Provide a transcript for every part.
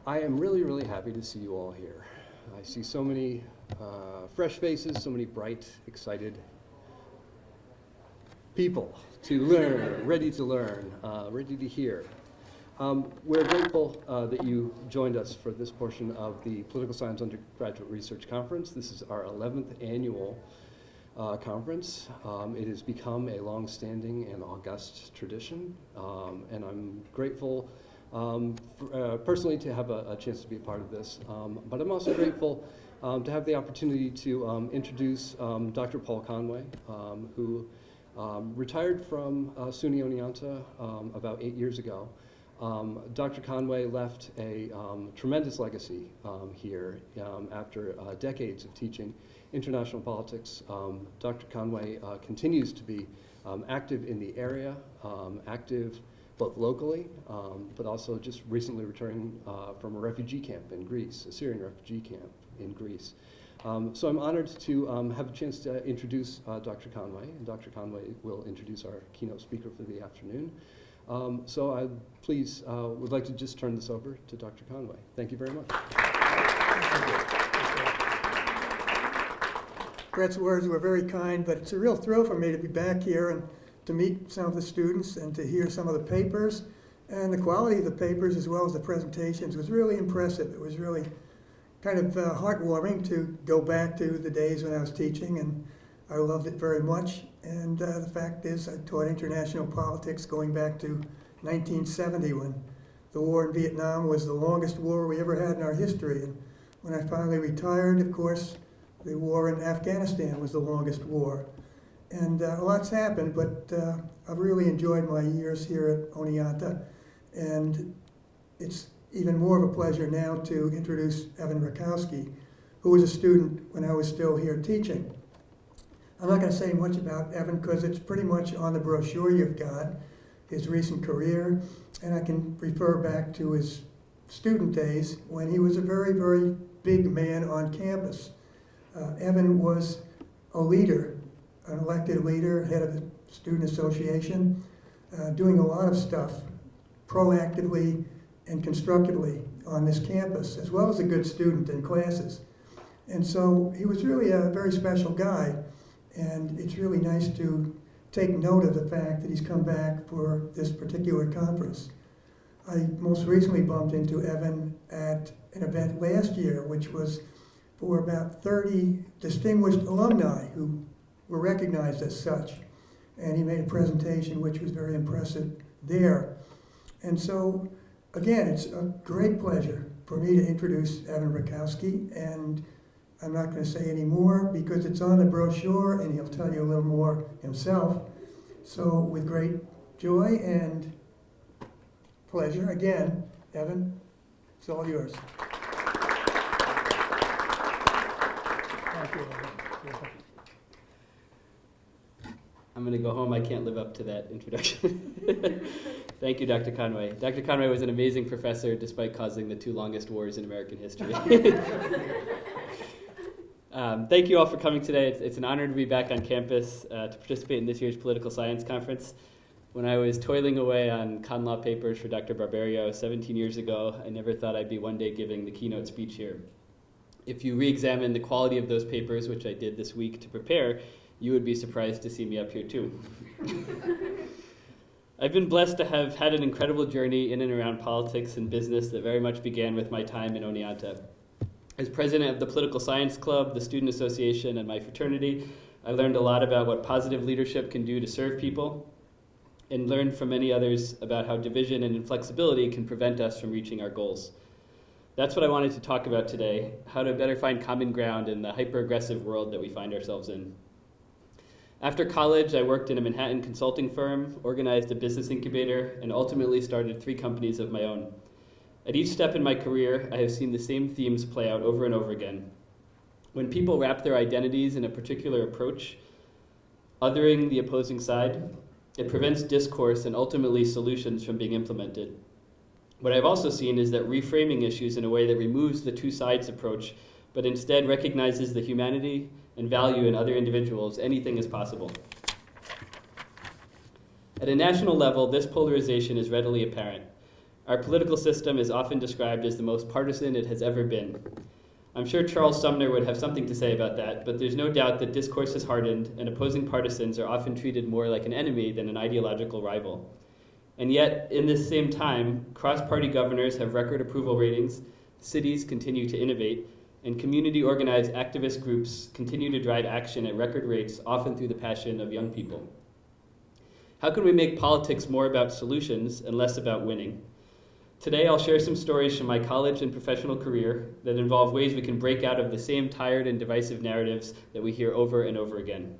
I am really, really happy to see you all here. I see so many fresh faces, so many bright, excited people to learn, ready to learn, ready to hear. We're grateful that you joined us for this portion of the Political Science Undergraduate Research Conference. This is our 11th annual conference. It has become a long-standing and august tradition, and I'm grateful personally to have a chance to be a part of this. But I'm also grateful to have the opportunity to introduce Dr. Paul Conway, who retired from SUNY Oneonta about 8 years ago. Dr. Conway left a tremendous legacy here after decades of teaching international politics. Dr. Conway continues to be active in the area, active both locally, but also just recently returning from a refugee camp in Greece, a Syrian refugee camp in Greece. So I'm honored to have a chance to introduce Dr. Conway, and Dr. Conway will introduce our keynote speaker for the afternoon. So I please would like to just turn this over to Dr. Conway. Thank you very much. Brett's words were very kind, but it's a real thrill for me to be back here and to meet some of the students and to hear some of the papers. And the quality of the papers as well as the presentations was really impressive. It was really kind of heartwarming to go back to the days when I was teaching, and I loved it very much. And the fact is, I taught international politics going back to 1970 when the war in Vietnam was the longest war we ever had in our history. And when I finally retired, of course, the war in Afghanistan was the longest war. And a lot's happened, but I've really enjoyed my years here at Oneonta. And it's even more of a pleasure now to introduce Evan Rakowski, who was a student when I was still here teaching. I'm not going to say much about Evan because it's pretty much on the brochure you've got, his recent career, and I can refer back to his student days when he was a very, very big man on campus. Evan was a leader, an elected leader, head of the student association, doing a lot of stuff proactively and constructively on this campus, as well as a good student in classes. And so he was really a very special guy, and it's really nice to take note of the fact that he's come back for this particular conference. I most recently bumped into Evan at an event last year, which was for about 30 distinguished alumni who were recognized as such. And he made a presentation which was very impressive there. And so, again, it's a great pleasure for me to introduce Evan Rakowski, and I'm not going to say any more because it's on the brochure and he'll tell you a little more himself. So with great joy and pleasure, again, Evan, it's all yours. Thank you. I'm going to go home. I can't live up to that introduction. Thank you, Dr. Conway. Dr. Conway was an amazing professor despite causing the 2 longest wars in American history. Thank you all for coming today. It's an honor to be back on campus to participate in this year's Political Science Conference. When I was toiling away on con law papers for Dr. Barberio 17 years ago, I never thought I'd be one day giving the keynote speech here. If you re-examine the quality of those papers, which I did this week to prepare, you would be surprised to see me up here too. I've been blessed to have had an incredible journey in and around politics and business that very much began with my time in Oneonta. As president of the Political Science Club, the Student Association, and my fraternity, I learned a lot about what positive leadership can do to serve people, and learned from many others about how division and inflexibility can prevent us from reaching our goals. That's what I wanted to talk about today, how to better find common ground in the hyper-aggressive world that we find ourselves in. After college, I worked in a Manhattan consulting firm, organized a business incubator, and ultimately started 3 companies of my own. At each step in my career, I have seen the same themes play out over and over again. When people wrap their identities in a particular approach, othering the opposing side, it prevents discourse and ultimately solutions from being implemented. What I've also seen is that reframing issues in a way that removes the 2 sides approach, but instead recognizes the humanity and value in other individuals, anything is possible. At a national level, this polarization is readily apparent. Our political system is often described as the most partisan it has ever been. I'm sure Charles Sumner would have something to say about that, but there's no doubt that discourse has hardened and opposing partisans are often treated more like an enemy than an ideological rival. And yet, in this same time, cross-party governors have record approval ratings, cities continue to innovate, and community-organized activist groups continue to drive action at record rates, often through the passion of young people. How can we make politics more about solutions and less about winning? Today, I'll share some stories from my college and professional career that involve ways we can break out of the same tired and divisive narratives that we hear over and over again.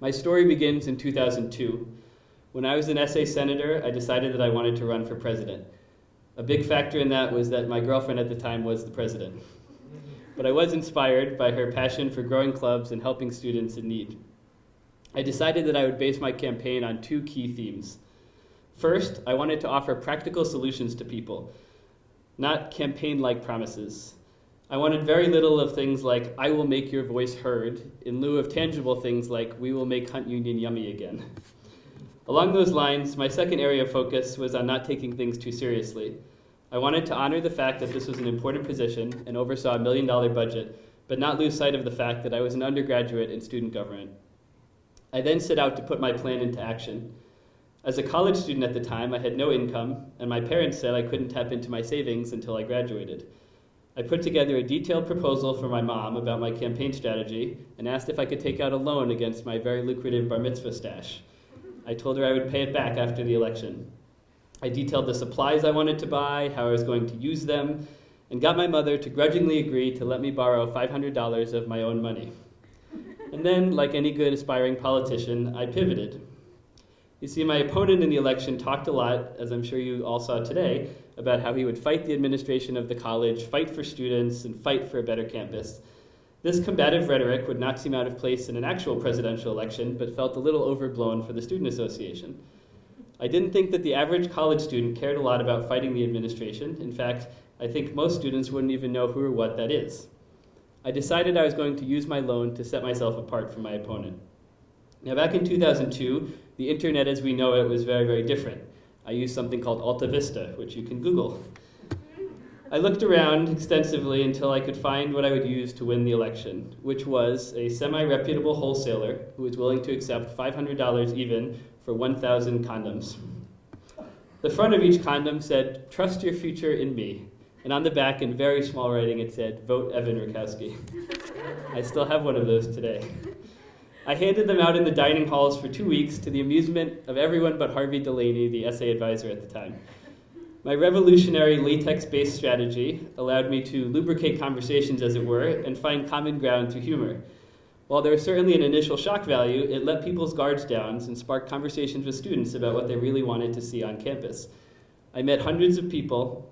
My story begins in 2002. When I was an SA senator, I decided that I wanted to run for president. A big factor in that was that my girlfriend at the time was the president. But I was inspired by her passion for growing clubs and helping students in need. I decided that I would base my campaign on two key themes. First, I wanted to offer practical solutions to people, not campaign-like promises. I wanted very little of things like, I will make your voice heard, in lieu of tangible things like, we will make Hunt Union yummy again. Along those lines, my second area of focus was on not taking things too seriously. I wanted to honor the fact that this was an important position and oversaw a $1 million budget, but not lose sight of the fact that I was an undergraduate in student government. I then set out to put my plan into action. As a college student at the time, I had no income, and my parents said I couldn't tap into my savings until I graduated. I put together a detailed proposal for my mom about my campaign strategy and asked if I could take out a loan against my very lucrative bar mitzvah stash. I told her I would pay it back after the election. I detailed the supplies I wanted to buy, how I was going to use them, and got my mother to grudgingly agree to let me borrow $500 of my own money. And then, like any good aspiring politician, I pivoted. You see, my opponent in the election talked a lot, as I'm sure you all saw today, about how he would fight the administration of the college, fight for students, and fight for a better campus. This combative rhetoric would not seem out of place in an actual presidential election, but felt a little overblown for the Student Association. I didn't think that the average college student cared a lot about fighting the administration. In fact, I think most students wouldn't even know who or what that is. I decided I was going to use my loan to set myself apart from my opponent. Now, back in 2002, the internet as we know it was very, very different. I used something called Alta Vista, which you can Google. I looked around extensively until I could find what I would use to win the election, which was a semi-reputable wholesaler who was willing to accept $500 even for 1,000 condoms. The front of each condom said, "Trust your future in me." And on the back, in very small writing, it said, "Vote Evan Rakowski." I still have one of those today. I handed them out in the dining halls for 2 weeks to the amusement of everyone but Harvey Delaney, the essay advisor at the time. My revolutionary latex-based strategy allowed me to lubricate conversations, as it were, and find common ground through humor. While there was certainly an initial shock value, it let people's guards down and sparked conversations with students about what they really wanted to see on campus. I met hundreds of people,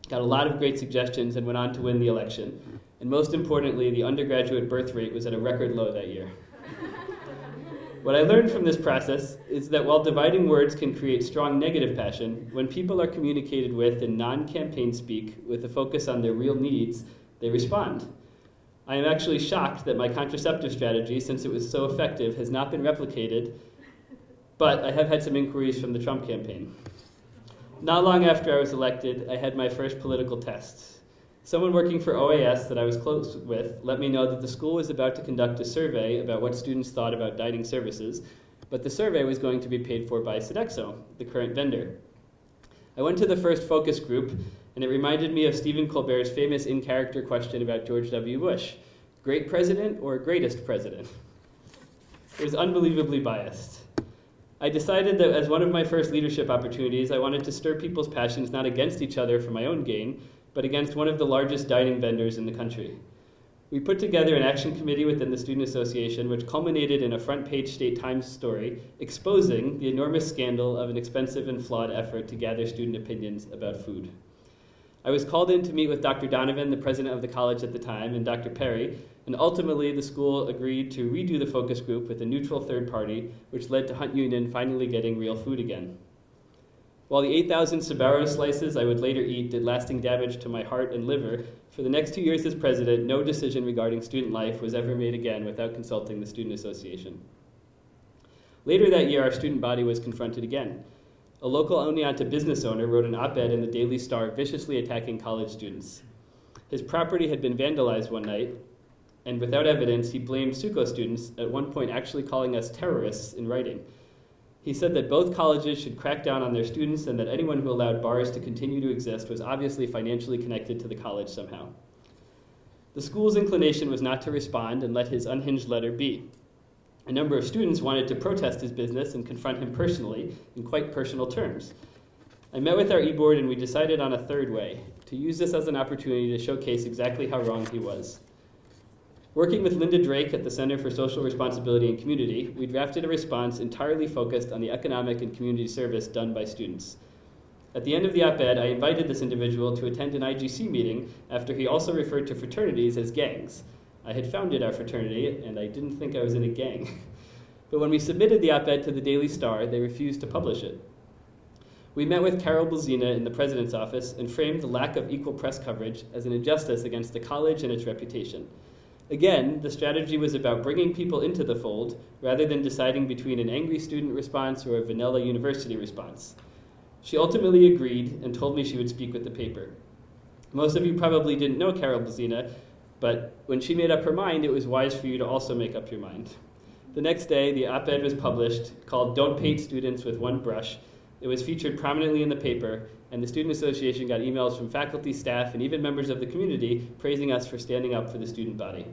got a lot of great suggestions, and went on to win the election. And most importantly, the undergraduate birth rate was at a record low that year. What I learned from this process is that while dividing words can create strong negative passion, when people are communicated with in non-campaign speak with a focus on their real needs, they respond. I am actually shocked that my contraceptive strategy, since it was so effective, has not been replicated, but I have had some inquiries from the Trump campaign. Not long after I was elected, I had my first political test. Someone working for OAS that I was close with let me know that the school was about to conduct a survey about what students thought about dining services, but the survey was going to be paid for by Sodexo, the current vendor. I went to the first focus group, and it reminded me of Stephen Colbert's famous in-character question about George W. Bush: great president or greatest president? It was unbelievably biased. I decided that as one of my first leadership opportunities, I wanted to stir people's passions not against each other for my own gain, but against one of the largest dining vendors in the country. We put together an action committee within the Student Association, which culminated in a front-page State Times story exposing the enormous scandal of an expensive and flawed effort to gather student opinions about food. I was called in to meet with Dr. Donovan, the president of the college at the time, and Dr. Perry, and ultimately the school agreed to redo the focus group with a neutral third party, which led to Hunt Union finally getting real food again. While the 8,000 Sbarro slices I would later eat did lasting damage to my heart and liver, for the next 2 years as president, no decision regarding student life was ever made again without consulting the Student Association. Later that year, our student body was confronted again. A local Oneonta business owner wrote an op-ed in the Daily Star viciously attacking college students. His property had been vandalized one night, and without evidence, he blamed Suco students, at one point actually calling us terrorists in writing. He said that both colleges should crack down on their students and that anyone who allowed bars to continue to exist was obviously financially connected to the college somehow. The school's inclination was not to respond and let his unhinged letter be. A number of students wanted to protest his business and confront him personally in quite personal terms. I met with our e-board and we decided on a third way, to use this as an opportunity to showcase exactly how wrong he was. Working with Linda Drake at the Center for Social Responsibility and Community, we drafted a response entirely focused on the economic and community service done by students. At the end of the op-ed, I invited this individual to attend an IGC meeting after he also referred to fraternities as gangs. I had founded our fraternity, and I didn't think I was in a gang. But when we submitted the op-ed to the Daily Star, they refused to publish it. We met with Carol Blazina in the president's office and framed the lack of equal press coverage as an injustice against the college and its reputation. Again, the strategy was about bringing people into the fold rather than deciding between an angry student response or a vanilla university response. She ultimately agreed and told me she would speak with the paper. Most of you probably didn't know Carol Blazina, but when she made up her mind, it was wise for you to also make up your mind. The next day, the op-ed was published called "Don't Paint Students with One Brush." It was featured prominently in the paper, and the Student Association got emails from faculty, staff, and even members of the community praising us for standing up for the student body.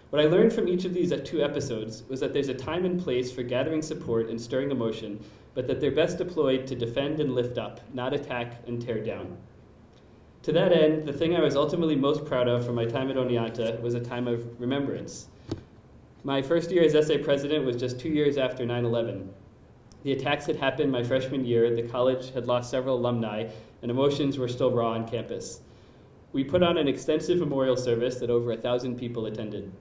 What I learned from each of these 2 episodes was that there's a time and place for gathering support and stirring emotion, but that they're best deployed to defend and lift up, not attack and tear down. To that end, the thing I was ultimately most proud of from my time at Oneonta was a time of remembrance. My first year as SA president was just 2 years after 9/11. The attacks had happened my freshman year, the college had lost several alumni, and emotions were still raw on campus. We put on an extensive memorial service that over 1,000 people attended.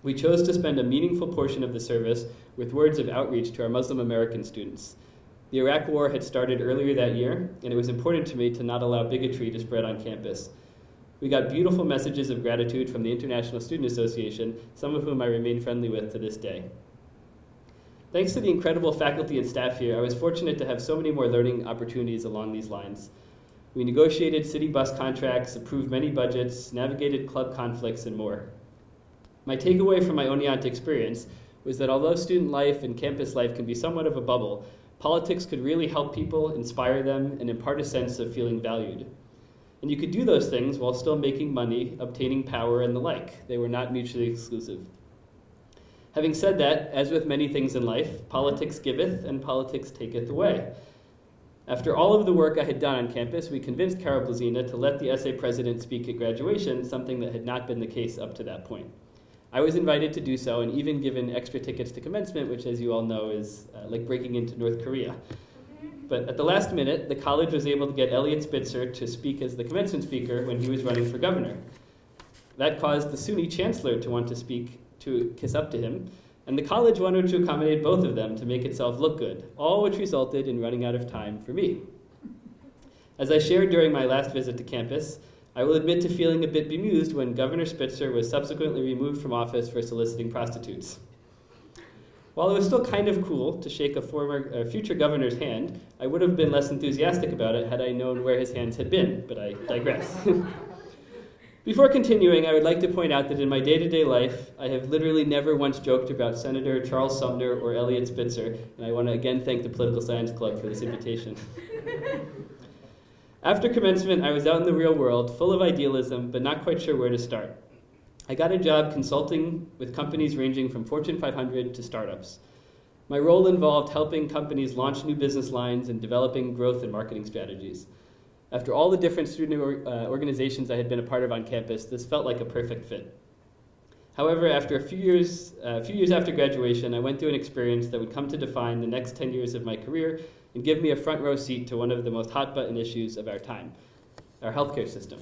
We chose to spend a meaningful portion of the service with words of outreach to our Muslim American students. The Iraq War had started earlier that year, and it was important to me to not allow bigotry to spread on campus. We got beautiful messages of gratitude from the International Student Association, some of whom I remain friendly with to this day. Thanks to the incredible faculty and staff here, I was fortunate to have so many more learning opportunities along these lines. We negotiated city bus contracts, approved many budgets, navigated club conflicts, and more. My takeaway from my Oneonta experience was that although student life and campus life can be somewhat of a bubble, politics could really help people, inspire them, and impart a sense of feeling valued. And you could do those things while still making money, obtaining power, and the like. They were not mutually exclusive. Having said that, as with many things in life, politics giveth and politics taketh away. After all of the work I had done on campus, we convinced Carol Blazina to let the SA president speak at graduation, something that had not been the case up to that point. I was invited to do so and even given extra tickets to commencement, which, as you all know, is like breaking into North Korea. But at the last minute, the college was able to get Elliot Spitzer to speak as the commencement speaker when he was running for governor. That caused the SUNY chancellor to want to speak, to kiss up to him, and the college wanted to accommodate both of them to make itself look good, all which resulted in running out of time for me. As I shared during my last visit to campus, I will admit to feeling a bit bemused when Governor Spitzer was subsequently removed from office for soliciting prostitutes. While it was still kind of cool to shake a future governor's hand, I would have been less enthusiastic about it had I known where his hands had been, but I digress. Before continuing, I would like to point out that in my day-to-day life, I have literally never once joked about Senator Charles Sumner or Elliot Spitzer, and I want to again thank the Political Science Club for this invitation. After commencement, I was out in the real world, full of idealism, but not quite sure where to start. I got a job consulting with companies ranging from Fortune 500 to startups. My role involved helping companies launch new business lines and developing growth and marketing strategies. After all the different student organizations I had been a part of on campus, this felt like a perfect fit. However, after a few years after graduation, I went through an experience that would come to define the next 10 years of my career and give me a front row seat to one of the most hot-button issues of our time, our healthcare system.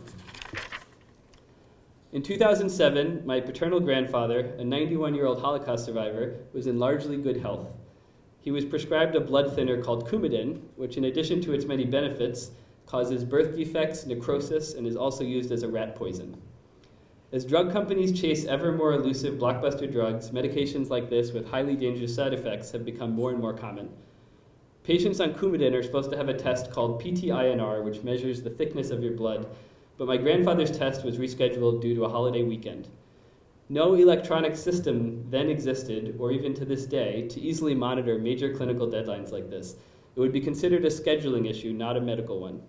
In 2007, my paternal grandfather, a 91-year-old Holocaust survivor, was in largely good health. He was prescribed a blood thinner called Coumadin, which in addition to its many benefits, causes birth defects, necrosis, and is also used as a rat poison. As drug companies chase ever more elusive blockbuster drugs, medications like this with highly dangerous side effects have become more and more common. Patients on Coumadin are supposed to have a test called PT-INR, which measures the thickness of your blood, but my grandfather's test was rescheduled due to a holiday weekend. No electronic system then existed, or even to this day, to easily monitor major clinical deadlines like this. It would be considered a scheduling issue, not a medical one.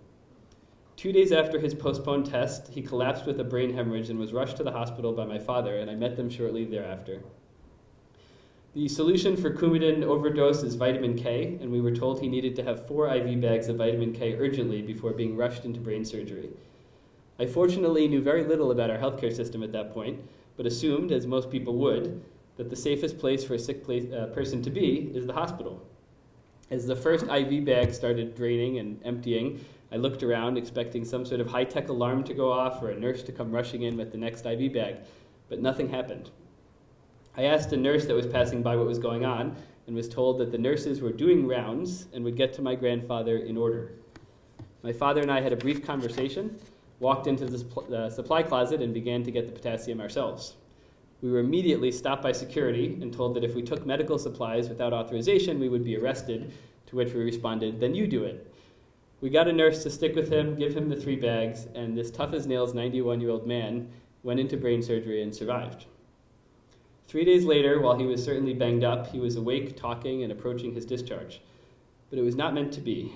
2 days after his postponed test, he collapsed with a brain hemorrhage and was rushed to the hospital by my father, and I met them shortly thereafter. The solution for Coumadin overdose is vitamin K, and we were told he needed to have 4 IV bags of vitamin K urgently before being rushed into brain surgery. I fortunately knew very little about our healthcare system at that point, but assumed, as most people would, that the safest place for a sick person to be is the hospital. As the first IV bag started draining and emptying, I looked around expecting some sort of high-tech alarm to go off or a nurse to come rushing in with the next IV bag, but nothing happened. I asked a nurse that was passing by what was going on and was told that the nurses were doing rounds and would get to my grandfather in order. My father and I had a brief conversation, walked into the supply closet and began to get the potassium ourselves. We were immediately stopped by security and told that if we took medical supplies without authorization, we would be arrested, to which we responded, "Then you do it." We got a nurse to stick with him, give him the 3 bags, and this tough-as-nails 91-year-old man went into brain surgery and survived. 3 days later, while he was certainly banged up, he was awake, talking, and approaching his discharge. But it was not meant to be.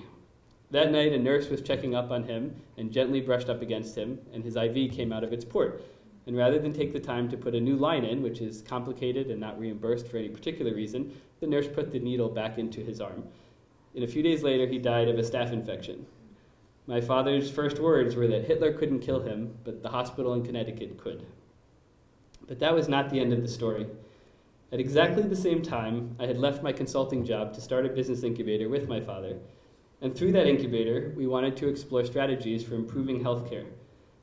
That night, a nurse was checking up on him and gently brushed up against him, and his IV came out of its port. And rather than take the time to put a new line in, which is complicated and not reimbursed for any particular reason, the nurse put the needle back into his arm. And a few days later, he died of a staph infection. My father's first words were that Hitler couldn't kill him, but the hospital in Connecticut could. But that was not the end of the story. At exactly the same time, I had left my consulting job to start a business incubator with my father. And through that incubator, we wanted to explore strategies for improving healthcare.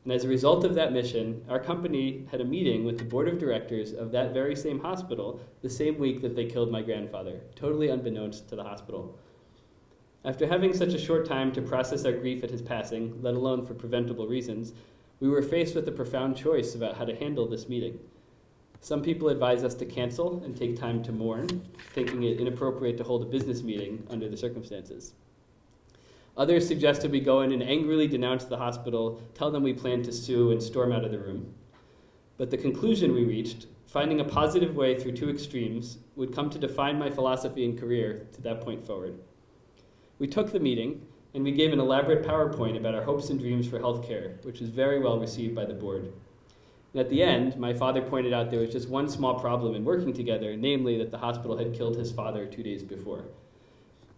And as a result of that mission, our company had a meeting with the board of directors of that very same hospital the same week that they killed my grandfather, totally unbeknownst to the hospital. After having such a short time to process our grief at his passing, let alone for preventable reasons, we were faced with a profound choice about how to handle this meeting. Some people advise us to cancel and take time to mourn, thinking it inappropriate to hold a business meeting under the circumstances. Others suggested we go in and angrily denounce the hospital, tell them we plan to sue, and storm out of the room. But the conclusion we reached, finding a positive way through 2 extremes, would come to define my philosophy and career to that point forward. We took the meeting, and we gave an elaborate PowerPoint about our hopes and dreams for healthcare, which was very well received by the board. And at the end, my father pointed out there was just one small problem in working together, namely that the hospital had killed his father 2 days before.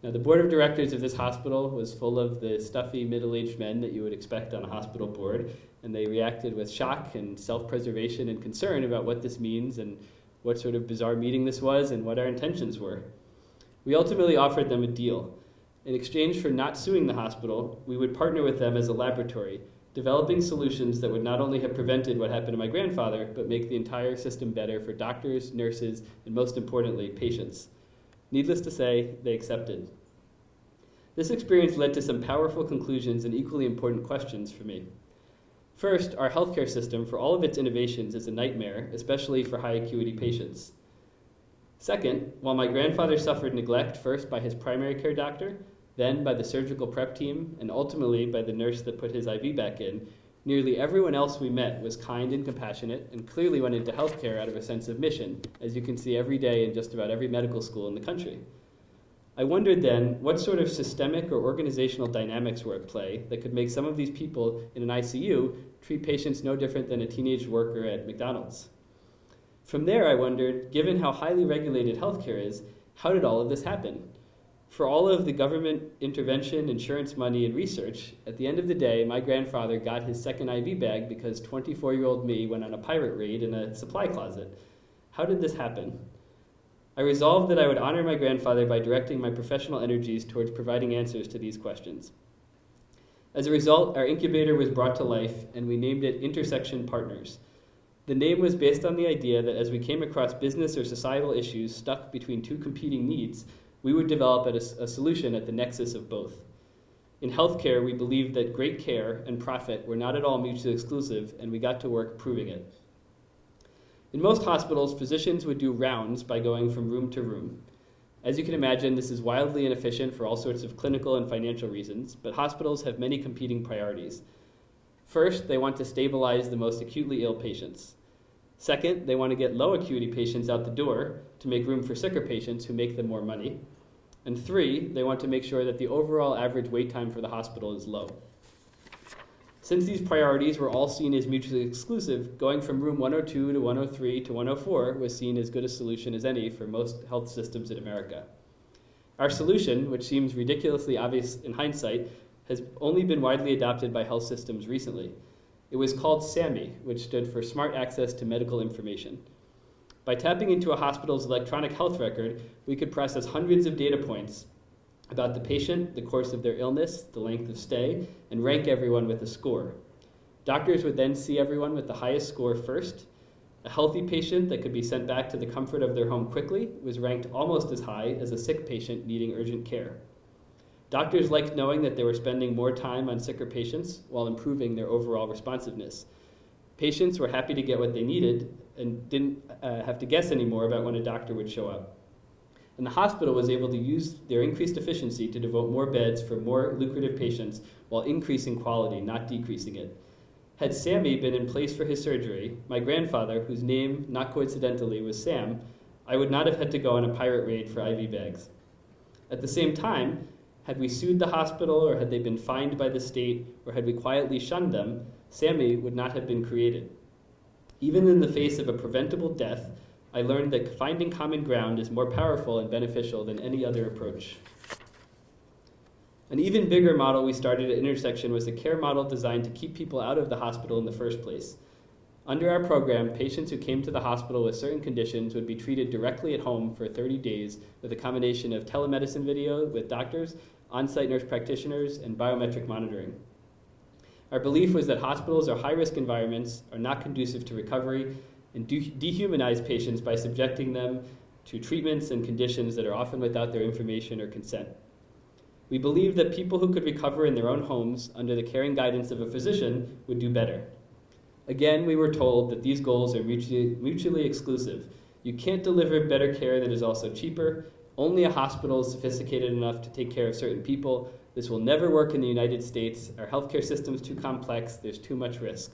Now, the board of directors of this hospital was full of the stuffy middle-aged men that you would expect on a hospital board, and they reacted with shock and self-preservation and concern about what this means and what sort of bizarre meeting this was and what our intentions were. We ultimately offered them a deal. In exchange for not suing the hospital, we would partner with them as a laboratory, developing solutions that would not only have prevented what happened to my grandfather, but make the entire system better for doctors, nurses, and most importantly, patients. Needless to say, they accepted. This experience led to some powerful conclusions and equally important questions for me. First, our healthcare system, for all of its innovations, is a nightmare, especially for high acuity patients. Second, while my grandfather suffered neglect first by his primary care doctor, then by the surgical prep team, and ultimately by the nurse that put his IV back in, nearly everyone else we met was kind and compassionate and clearly went into healthcare out of a sense of mission, as you can see every day in just about every medical school in the country. I wondered then what sort of systemic or organizational dynamics were at play that could make some of these people in an ICU treat patients no different than a teenage worker at McDonald's. From there, I wondered, given how highly regulated healthcare is, how did all of this happen? For all of the government intervention, insurance money, and research, at the end of the day, my grandfather got his second IV bag because 24-year-old me went on a pirate raid in a supply closet. How did this happen? I resolved that I would honor my grandfather by directing my professional energies towards providing answers to these questions. As a result, our incubator was brought to life, and we named it Intersection Partners. The name was based on the idea that as we came across business or societal issues stuck between 2 competing needs, we would develop a solution at the nexus of both. In healthcare, we believed that great care and profit were not at all mutually exclusive, and we got to work proving it. In most hospitals, physicians would do rounds by going from room to room. As you can imagine, this is wildly inefficient for all sorts of clinical and financial reasons, but hospitals have many competing priorities. First, they want to stabilize the most acutely ill patients. Second, they want to get low acuity patients out the door to make room for sicker patients who make them more money. And three, they want to make sure that the overall average wait time for the hospital is low. Since these priorities were all seen as mutually exclusive, going from room 102 to 103 to 104 was seen as good a solution as any for most health systems in America. Our solution, which seems ridiculously obvious in hindsight, has only been widely adopted by health systems recently. It was called SAMI, which stood for Smart Access to Medical Information. By tapping into a hospital's electronic health record, we could process hundreds of data points about the patient, the course of their illness, the length of stay, and rank everyone with a score. Doctors would then see everyone with the highest score first. A healthy patient that could be sent back to the comfort of their home quickly was ranked almost as high as a sick patient needing urgent care. Doctors liked knowing that they were spending more time on sicker patients while improving their overall responsiveness. Patients were happy to get what they needed and didn't have to guess anymore about when a doctor would show up. And the hospital was able to use their increased efficiency to devote more beds for more lucrative patients while increasing quality, not decreasing it. Had Sammy been in place for his surgery, my grandfather, whose name, not coincidentally, was Sam, I would not have had to go on a pirate raid for IV bags. At the same time, had we sued the hospital, or had they been fined by the state, or had we quietly shunned them, Sammy would not have been created. Even in the face of a preventable death, I learned that finding common ground is more powerful and beneficial than any other approach. An even bigger model we started at Intersection was a care model designed to keep people out of the hospital in the first place. Under our program, patients who came to the hospital with certain conditions would be treated directly at home for 30 days with a combination of telemedicine video with doctors, on-site nurse practitioners, and biometric monitoring. Our belief was that hospitals or high-risk environments are not conducive to recovery and dehumanize patients by subjecting them to treatments and conditions that are often without their information or consent. We believe that people who could recover in their own homes under the caring guidance of a physician would do better. Again, we were told that these goals are mutually exclusive. You can't deliver better care that is also cheaper. Only a hospital is sophisticated enough to take care of certain people. This will never work in the United States. Our healthcare system is too complex. There's too much risk.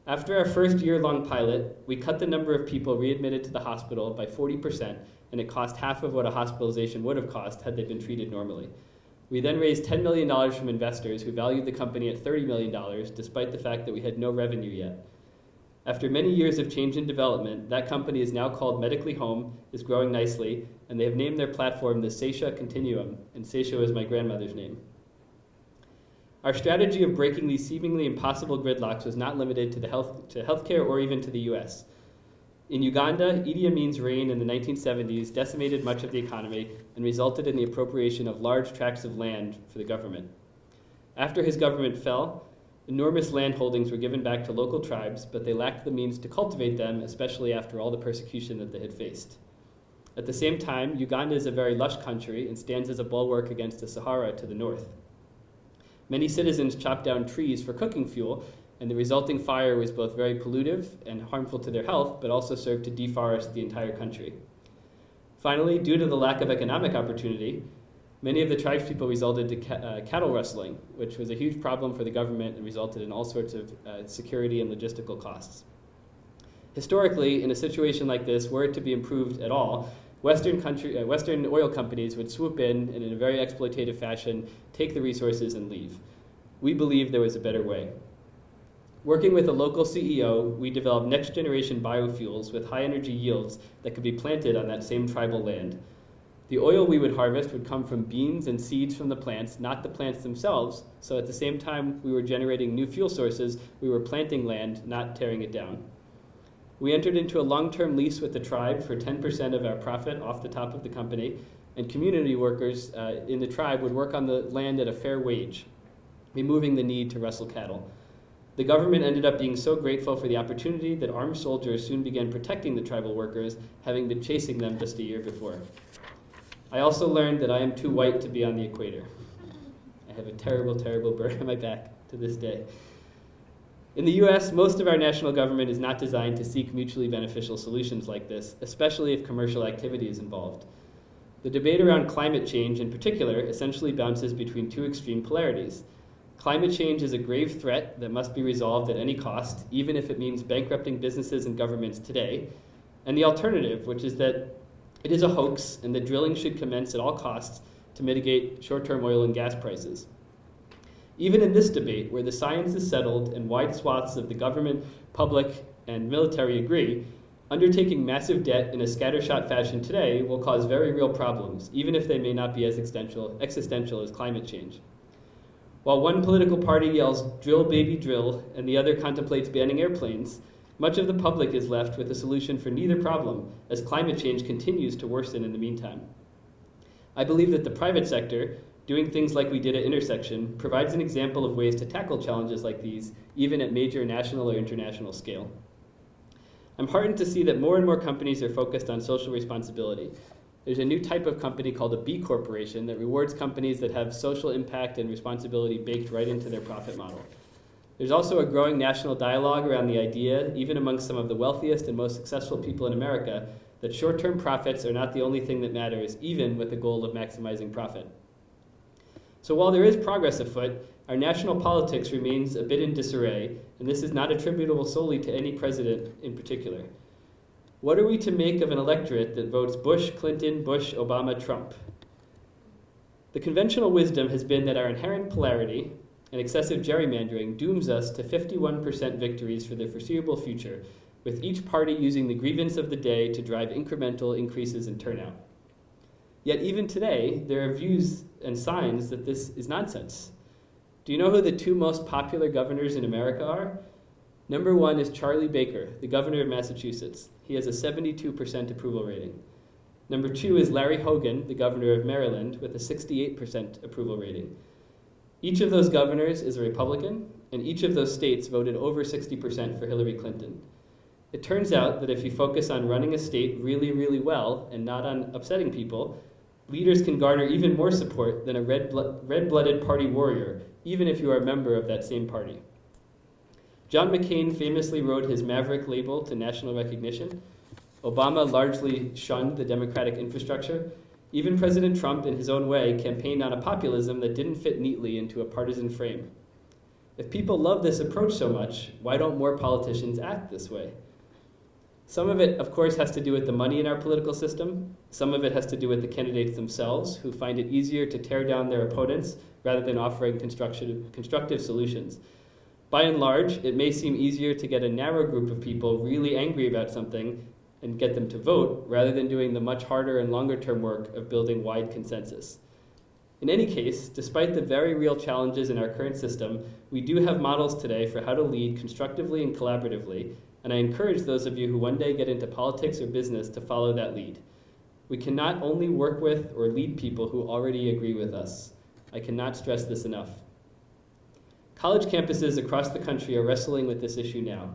After our first year-long pilot, we cut the number of people readmitted to the hospital by 40%, and it cost half of what a hospitalization would have cost had they been treated normally. We then raised $10 million from investors who valued the company at $30 million, despite the fact that we had no revenue yet. After many years of change and development, that company is now called Medically Home, is growing nicely, and they have named their platform the Seisha Continuum, and Seisha is my grandmother's name. Our strategy of breaking these seemingly impossible gridlocks was not limited to healthcare or even to the US. In Uganda, Idi Amin's reign in the 1970s decimated much of the economy and resulted in the appropriation of large tracts of land for the government. After his government fell, enormous land holdings were given back to local tribes, but they lacked the means to cultivate them, especially after all the persecution that they had faced. At the same time, Uganda is a very lush country and stands as a bulwark against the Sahara to the north. Many citizens chopped down trees for cooking fuel, and the resulting fire was both very pollutive and harmful to their health, but also served to deforest the entire country. Finally, due to the lack of economic opportunity, many of the tribespeople resorted to cattle rustling, which was a huge problem for the government and resulted in all sorts of security and logistical costs. Historically, in a situation like this, were it to be improved at all, Western oil companies would swoop in and in a very exploitative fashion, take the resources and leave. We believe there was a better way. Working with a local CEO, we developed next-generation biofuels with high energy yields that could be planted on that same tribal land. The oil we would harvest would come from beans and seeds from the plants, not the plants themselves, so at the same time we were generating new fuel sources, we were planting land, not tearing it down. We entered into a long-term lease with the tribe for 10% of our profit off the top of the company, and community workers in the tribe would work on the land at a fair wage, removing the need to rustle cattle. The government ended up being so grateful for the opportunity that armed soldiers soon began protecting the tribal workers, having been chasing them just a year before. I also learned that I am too white to be on the equator. I have a terrible, terrible burn on my back to this day. In the US, most of our national government is not designed to seek mutually beneficial solutions like this, especially if commercial activity is involved. The debate around climate change in particular essentially bounces between two extreme polarities. Climate change is a grave threat that must be resolved at any cost, even if it means bankrupting businesses and governments today, and the alternative, which is that it is a hoax and that drilling should commence at all costs to mitigate short-term oil and gas prices. Even in this debate, where the science is settled and wide swaths of the government, public, and military agree, undertaking massive debt in a scattershot fashion today will cause very real problems, even if they may not be as existential as climate change. While one political party yells, "Drill, baby, drill," and the other contemplates banning airplanes, much of the public is left with a solution for neither problem, as climate change continues to worsen in the meantime. I believe that the private sector, doing things like we did at Intersection, provides an example of ways to tackle challenges like these, even at major national or international scale. I'm heartened to see that more and more companies are focused on social responsibility. There's a new type of company called a B corporation that rewards companies that have social impact and responsibility baked right into their profit model. There's also a growing national dialogue around the idea, even amongst some of the wealthiest and most successful people in America, that short-term profits are not the only thing that matters, even with the goal of maximizing profit. So while there is progress afoot, our national politics remains a bit in disarray, and this is not attributable solely to any president in particular. What are we to make of an electorate that votes Bush, Clinton, Bush, Obama, Trump? The conventional wisdom has been that our inherent polarity and excessive gerrymandering dooms us to 51% victories for the foreseeable future, with each party using the grievance of the day to drive incremental increases in turnout. Yet even today, there are views and signs that this is nonsense. Do you know who the two most popular governors in America are? Number one is Charlie Baker, the governor of Massachusetts. He has a 72% approval rating. Number two is Larry Hogan, the governor of Maryland, with a 68% approval rating. Each of those governors is a Republican, and each of those states voted over 60% for Hillary Clinton. It turns out that if you focus on running a state really, really well and not on upsetting people, leaders can garner even more support than a red-blooded party warrior, even if you are a member of that same party. John McCain famously rode his maverick label to national recognition. Obama largely shunned the democratic infrastructure. Even President Trump, in his own way, campaigned on a populism that didn't fit neatly into a partisan frame. If people love this approach so much, why don't more politicians act this way? Some of it, of course, has to do with the money in our political system. Some of it has to do with the candidates themselves, who find it easier to tear down their opponents rather than offering constructive solutions. By and large, it may seem easier to get a narrow group of people really angry about something and get them to vote, rather than doing the much harder and longer-term work of building wide consensus. In any case, despite the very real challenges in our current system, we do have models today for how to lead constructively and collaboratively, and I encourage those of you who one day get into politics or business to follow that lead. We cannot only work with or lead people who already agree with us. I cannot stress this enough. College campuses across the country are wrestling with this issue now.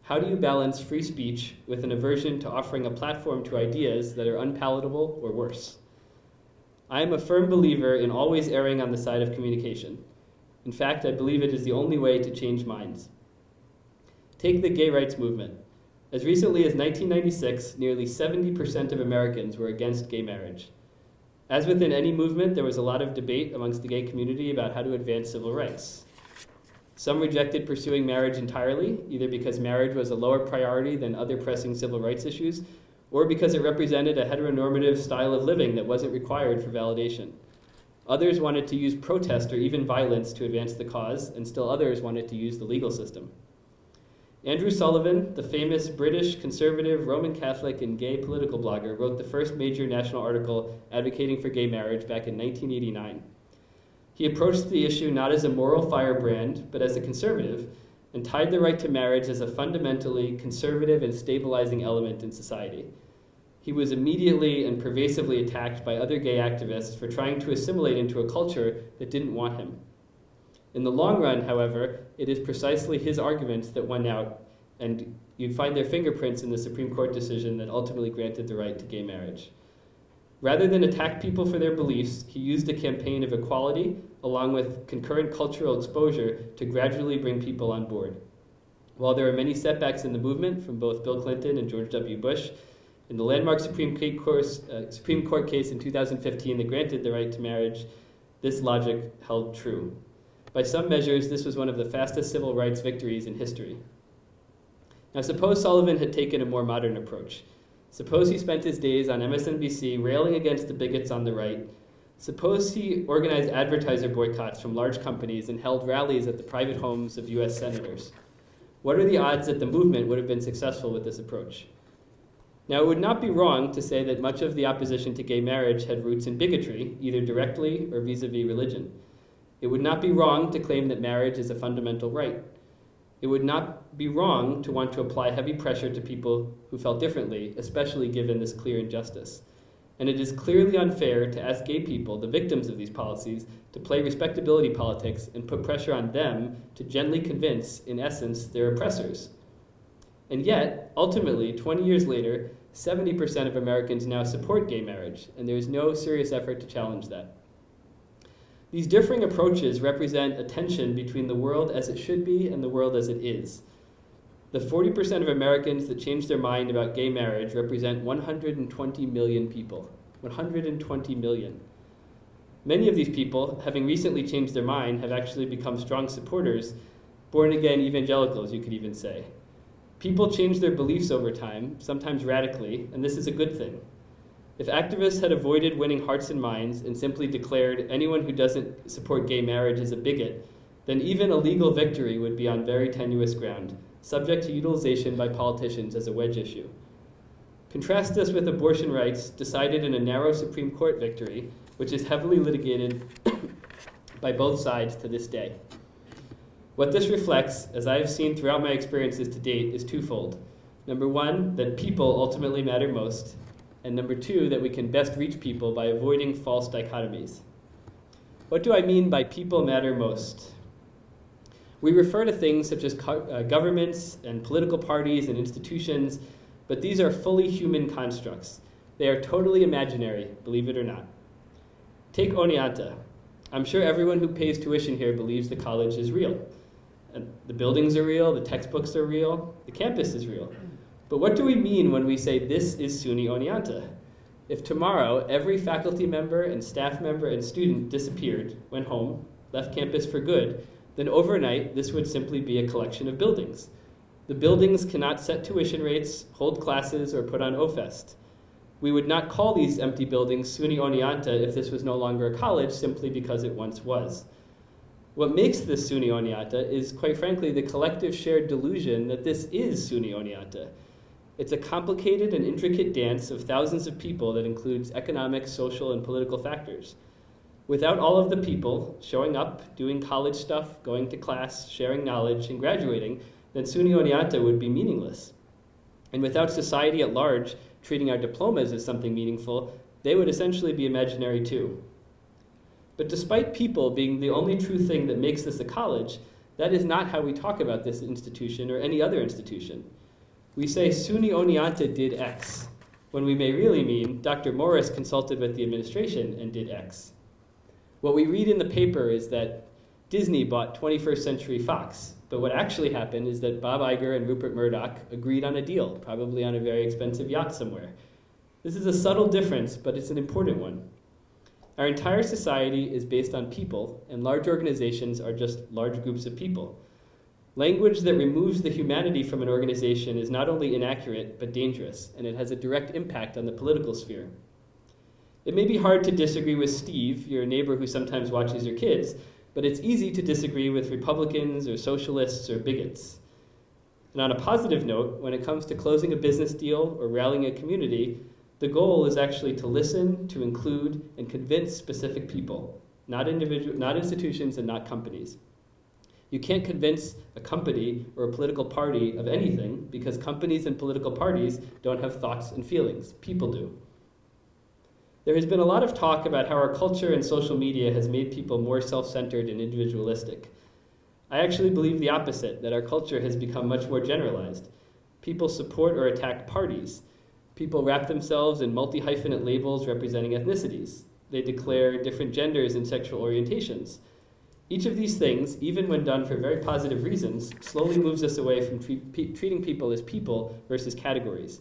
How do you balance free speech with an aversion to offering a platform to ideas that are unpalatable or worse? I am a firm believer in always erring on the side of communication. In fact, I believe it is the only way to change minds. Take the gay rights movement. As recently as 1996, nearly 70% of Americans were against gay marriage. As within any movement, there was a lot of debate amongst the gay community about how to advance civil rights. Some rejected pursuing marriage entirely, either because marriage was a lower priority than other pressing civil rights issues, or because it represented a heteronormative style of living that wasn't required for validation. Others wanted to use protest or even violence to advance the cause, and still others wanted to use the legal system. Andrew Sullivan, the famous British conservative, Roman Catholic, and gay political blogger, wrote the first major national article advocating for gay marriage back in 1989. He approached the issue not as a moral firebrand, but as a conservative, and tied the right to marriage as a fundamentally conservative and stabilizing element in society. He was immediately and pervasively attacked by other gay activists for trying to assimilate into a culture that didn't want him. In the long run, however, it is precisely his arguments that won out, and you'd find their fingerprints in the Supreme Court decision that ultimately granted the right to gay marriage. Rather than attack people for their beliefs, he used a campaign of equality, along with concurrent cultural exposure, to gradually bring people on board. While there are many setbacks in the movement from both Bill Clinton and George W. Bush, In the landmark Supreme Court case in 2015 that granted the right to marriage, this logic held true. By some measures, this was one of the fastest civil rights victories in history. Now, suppose Sullivan had taken a more modern approach. Suppose he spent his days on MSNBC railing against the bigots on the right. Suppose he organized advertiser boycotts from large companies and held rallies at the private homes of US senators. What are the odds that the movement would have been successful with this approach? Now, it would not be wrong to say that much of the opposition to gay marriage had roots in bigotry, either directly or vis-a-vis religion. It would not be wrong to claim that marriage is a fundamental right. It would not be wrong to want to apply heavy pressure to people who felt differently, especially given this clear injustice. And it is clearly unfair to ask gay people, the victims of these policies, to play respectability politics and put pressure on them to gently convince, in essence, their oppressors. And yet, ultimately, 20 years later, 70% of Americans now support gay marriage, and there is no serious effort to challenge that. These differing approaches represent a tension between the world as it should be and the world as it is. The 40% of Americans that changed their mind about gay marriage represent 120 million people. 120 million. Many of these people, having recently changed their mind, have actually become strong supporters, born-again evangelicals, you could even say. People change their beliefs over time, sometimes radically, and this is a good thing. If activists had avoided winning hearts and minds and simply declared anyone who doesn't support gay marriage is a bigot, then even a legal victory would be on very tenuous ground, subject to utilization by politicians as a wedge issue. Contrast this with abortion rights decided in a narrow Supreme Court victory, which is heavily litigated by both sides to this day. What this reflects, as I have seen throughout my experiences to date, is twofold. Number one, that people ultimately matter most, and number two, that we can best reach people by avoiding false dichotomies. What do I mean by people matter most? We refer to things such as governments and political parties and institutions, but these are fully human constructs. They are totally imaginary, believe it or not. Take Oneonta. I'm sure everyone who pays tuition here believes the college is real. And the buildings are real, the textbooks are real, the campus is real. But what do we mean when we say this is SUNY Oneonta? If tomorrow every faculty member and staff member and student disappeared, went home, left campus for good, then overnight this would simply be a collection of buildings. The buildings cannot set tuition rates, hold classes, or put on O-Fest. We would not call these empty buildings SUNY Oneonta if this was no longer a college simply because it once was. What makes this SUNY Oneonta is, quite frankly, the collective shared delusion that this is SUNY Oneonta. It's a complicated and intricate dance of thousands of people that includes economic, social, and political factors. Without all of the people showing up, doing college stuff, going to class, sharing knowledge, and graduating, then SUNY Oneonta would be meaningless. And without society at large treating our diplomas as something meaningful, they would essentially be imaginary too. But despite people being the only true thing that makes this a college, that is not how we talk about this institution or any other institution. We say SUNY Oneonta did X, when we may really mean Dr. Morris consulted with the administration and did X. What we read in the paper is that Disney bought 21st Century Fox, but what actually happened is that Bob Iger and Rupert Murdoch agreed on a deal, probably on a very expensive yacht somewhere. This is a subtle difference, but it's an important one. Our entire society is based on people, and large organizations are just large groups of people. Language that removes the humanity from an organization is not only inaccurate, but dangerous, and it has a direct impact on the political sphere. It may be hard to disagree with Steve, your neighbor who sometimes watches your kids, but it's easy to disagree with Republicans or socialists or bigots. And on a positive note, when it comes to closing a business deal or rallying a community, the goal is actually to listen, to include, and convince specific people, not institutions and not companies. You can't convince a company or a political party of anything because companies and political parties don't have thoughts and feelings. People do. There has been a lot of talk about how our culture and social media has made people more self-centered and individualistic. I actually believe the opposite, that our culture has become much more generalized. People support or attack parties. People wrap themselves in multi-hyphenate labels representing ethnicities. They declare different genders and sexual orientations. Each of these things, even when done for very positive reasons, slowly moves us away from treating people as people versus categories.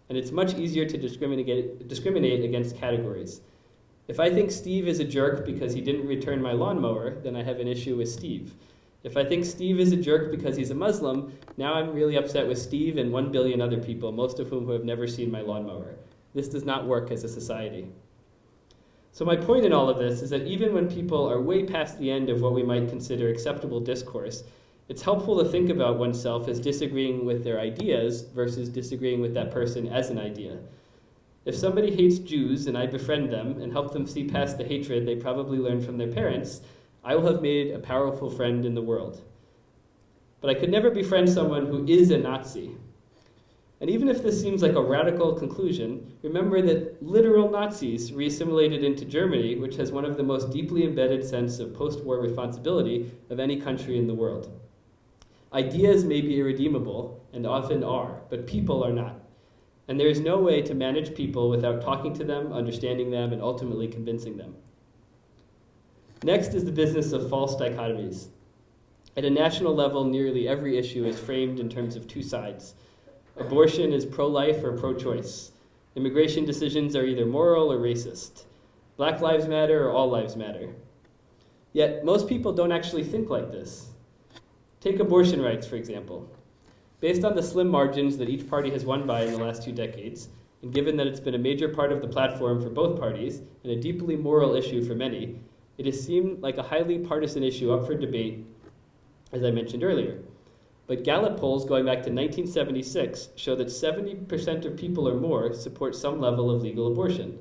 and it's much easier to discriminate against categories. If I think Steve is a jerk because he didn't return my lawnmower, then I have an issue with Steve. If I think Steve is a jerk because he's a Muslim, now I'm really upset with Steve and 1 billion other people, most of whom have never seen my lawnmower. This does not work as a society. So my point in all of this is that even when people are way past the end of what we might consider acceptable discourse, it's helpful to think about oneself as disagreeing with their ideas versus disagreeing with that person as an idea. If somebody hates Jews and I befriend them and help them see past the hatred they probably learned from their parents, I will have made a powerful friend in the world. But I could never befriend someone who is a Nazi. And even if this seems like a radical conclusion, remember that literal Nazis re-assimilated into Germany, which has one of the most deeply embedded sense of post-war responsibility of any country in the world. Ideas may be irredeemable, and often are, but people are not. And there is no way to manage people without talking to them, understanding them, and ultimately convincing them. Next is the business of false dichotomies. At a national level, nearly every issue is framed in terms of two sides. Abortion is pro-life or pro-choice. Immigration decisions are either moral or racist. Black lives matter or all lives matter. Yet most people don't actually think like this. Take abortion rights, for example. Based on the slim margins that each party has won by in the last 2 decades, and given that it's been a major part of the platform for both parties and a deeply moral issue for many, it has seemed like a highly partisan issue up for debate, as I mentioned earlier. But Gallup polls going back to 1976 show that 70% of people or more support some level of legal abortion.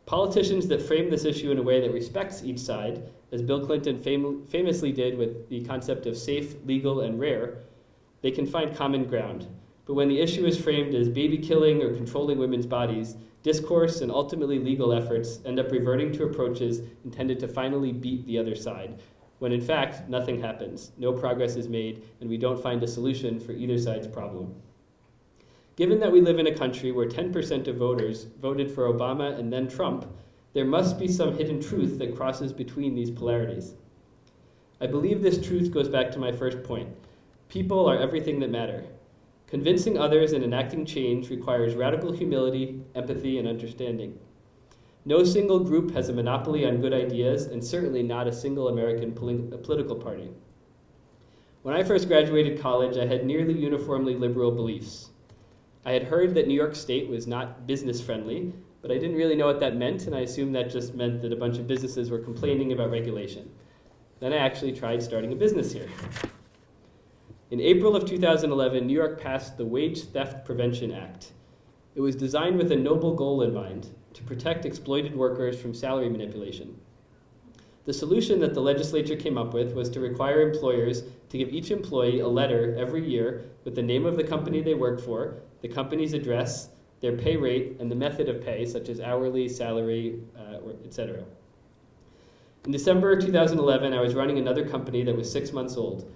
Politicians that frame this issue in a way that respects each side, as Bill Clinton famously did with the concept of safe, legal, and rare, they can find common ground. But when the issue is framed as baby killing or controlling women's bodies, discourse and ultimately legal efforts end up reverting to approaches intended to finally beat the other side, when in fact, nothing happens, no progress is made, and we don't find a solution for either side's problem. Given that we live in a country where 10% of voters voted for Obama and then Trump, there must be some hidden truth that crosses between these polarities. I believe this truth goes back to my first point. People are everything that matter. Convincing others and enacting change requires radical humility, empathy, and understanding. No single group has a monopoly on good ideas, and certainly not a single American political party. When I first graduated college, I had nearly uniformly liberal beliefs. I had heard that New York State was not business-friendly, but I didn't really know what that meant, and I assumed that just meant that a bunch of businesses were complaining about regulation. Then I actually tried starting a business here. In April of 2011, New York passed the Wage Theft Prevention Act. It was designed with a noble goal in mind, to protect exploited workers from salary manipulation. The solution that the legislature came up with was to require employers to give each employee a letter every year with the name of the company they work for, the company's address, their pay rate, and the method of pay, such as hourly, salary, etc. In December 2011, I was running another company that was 6 months old.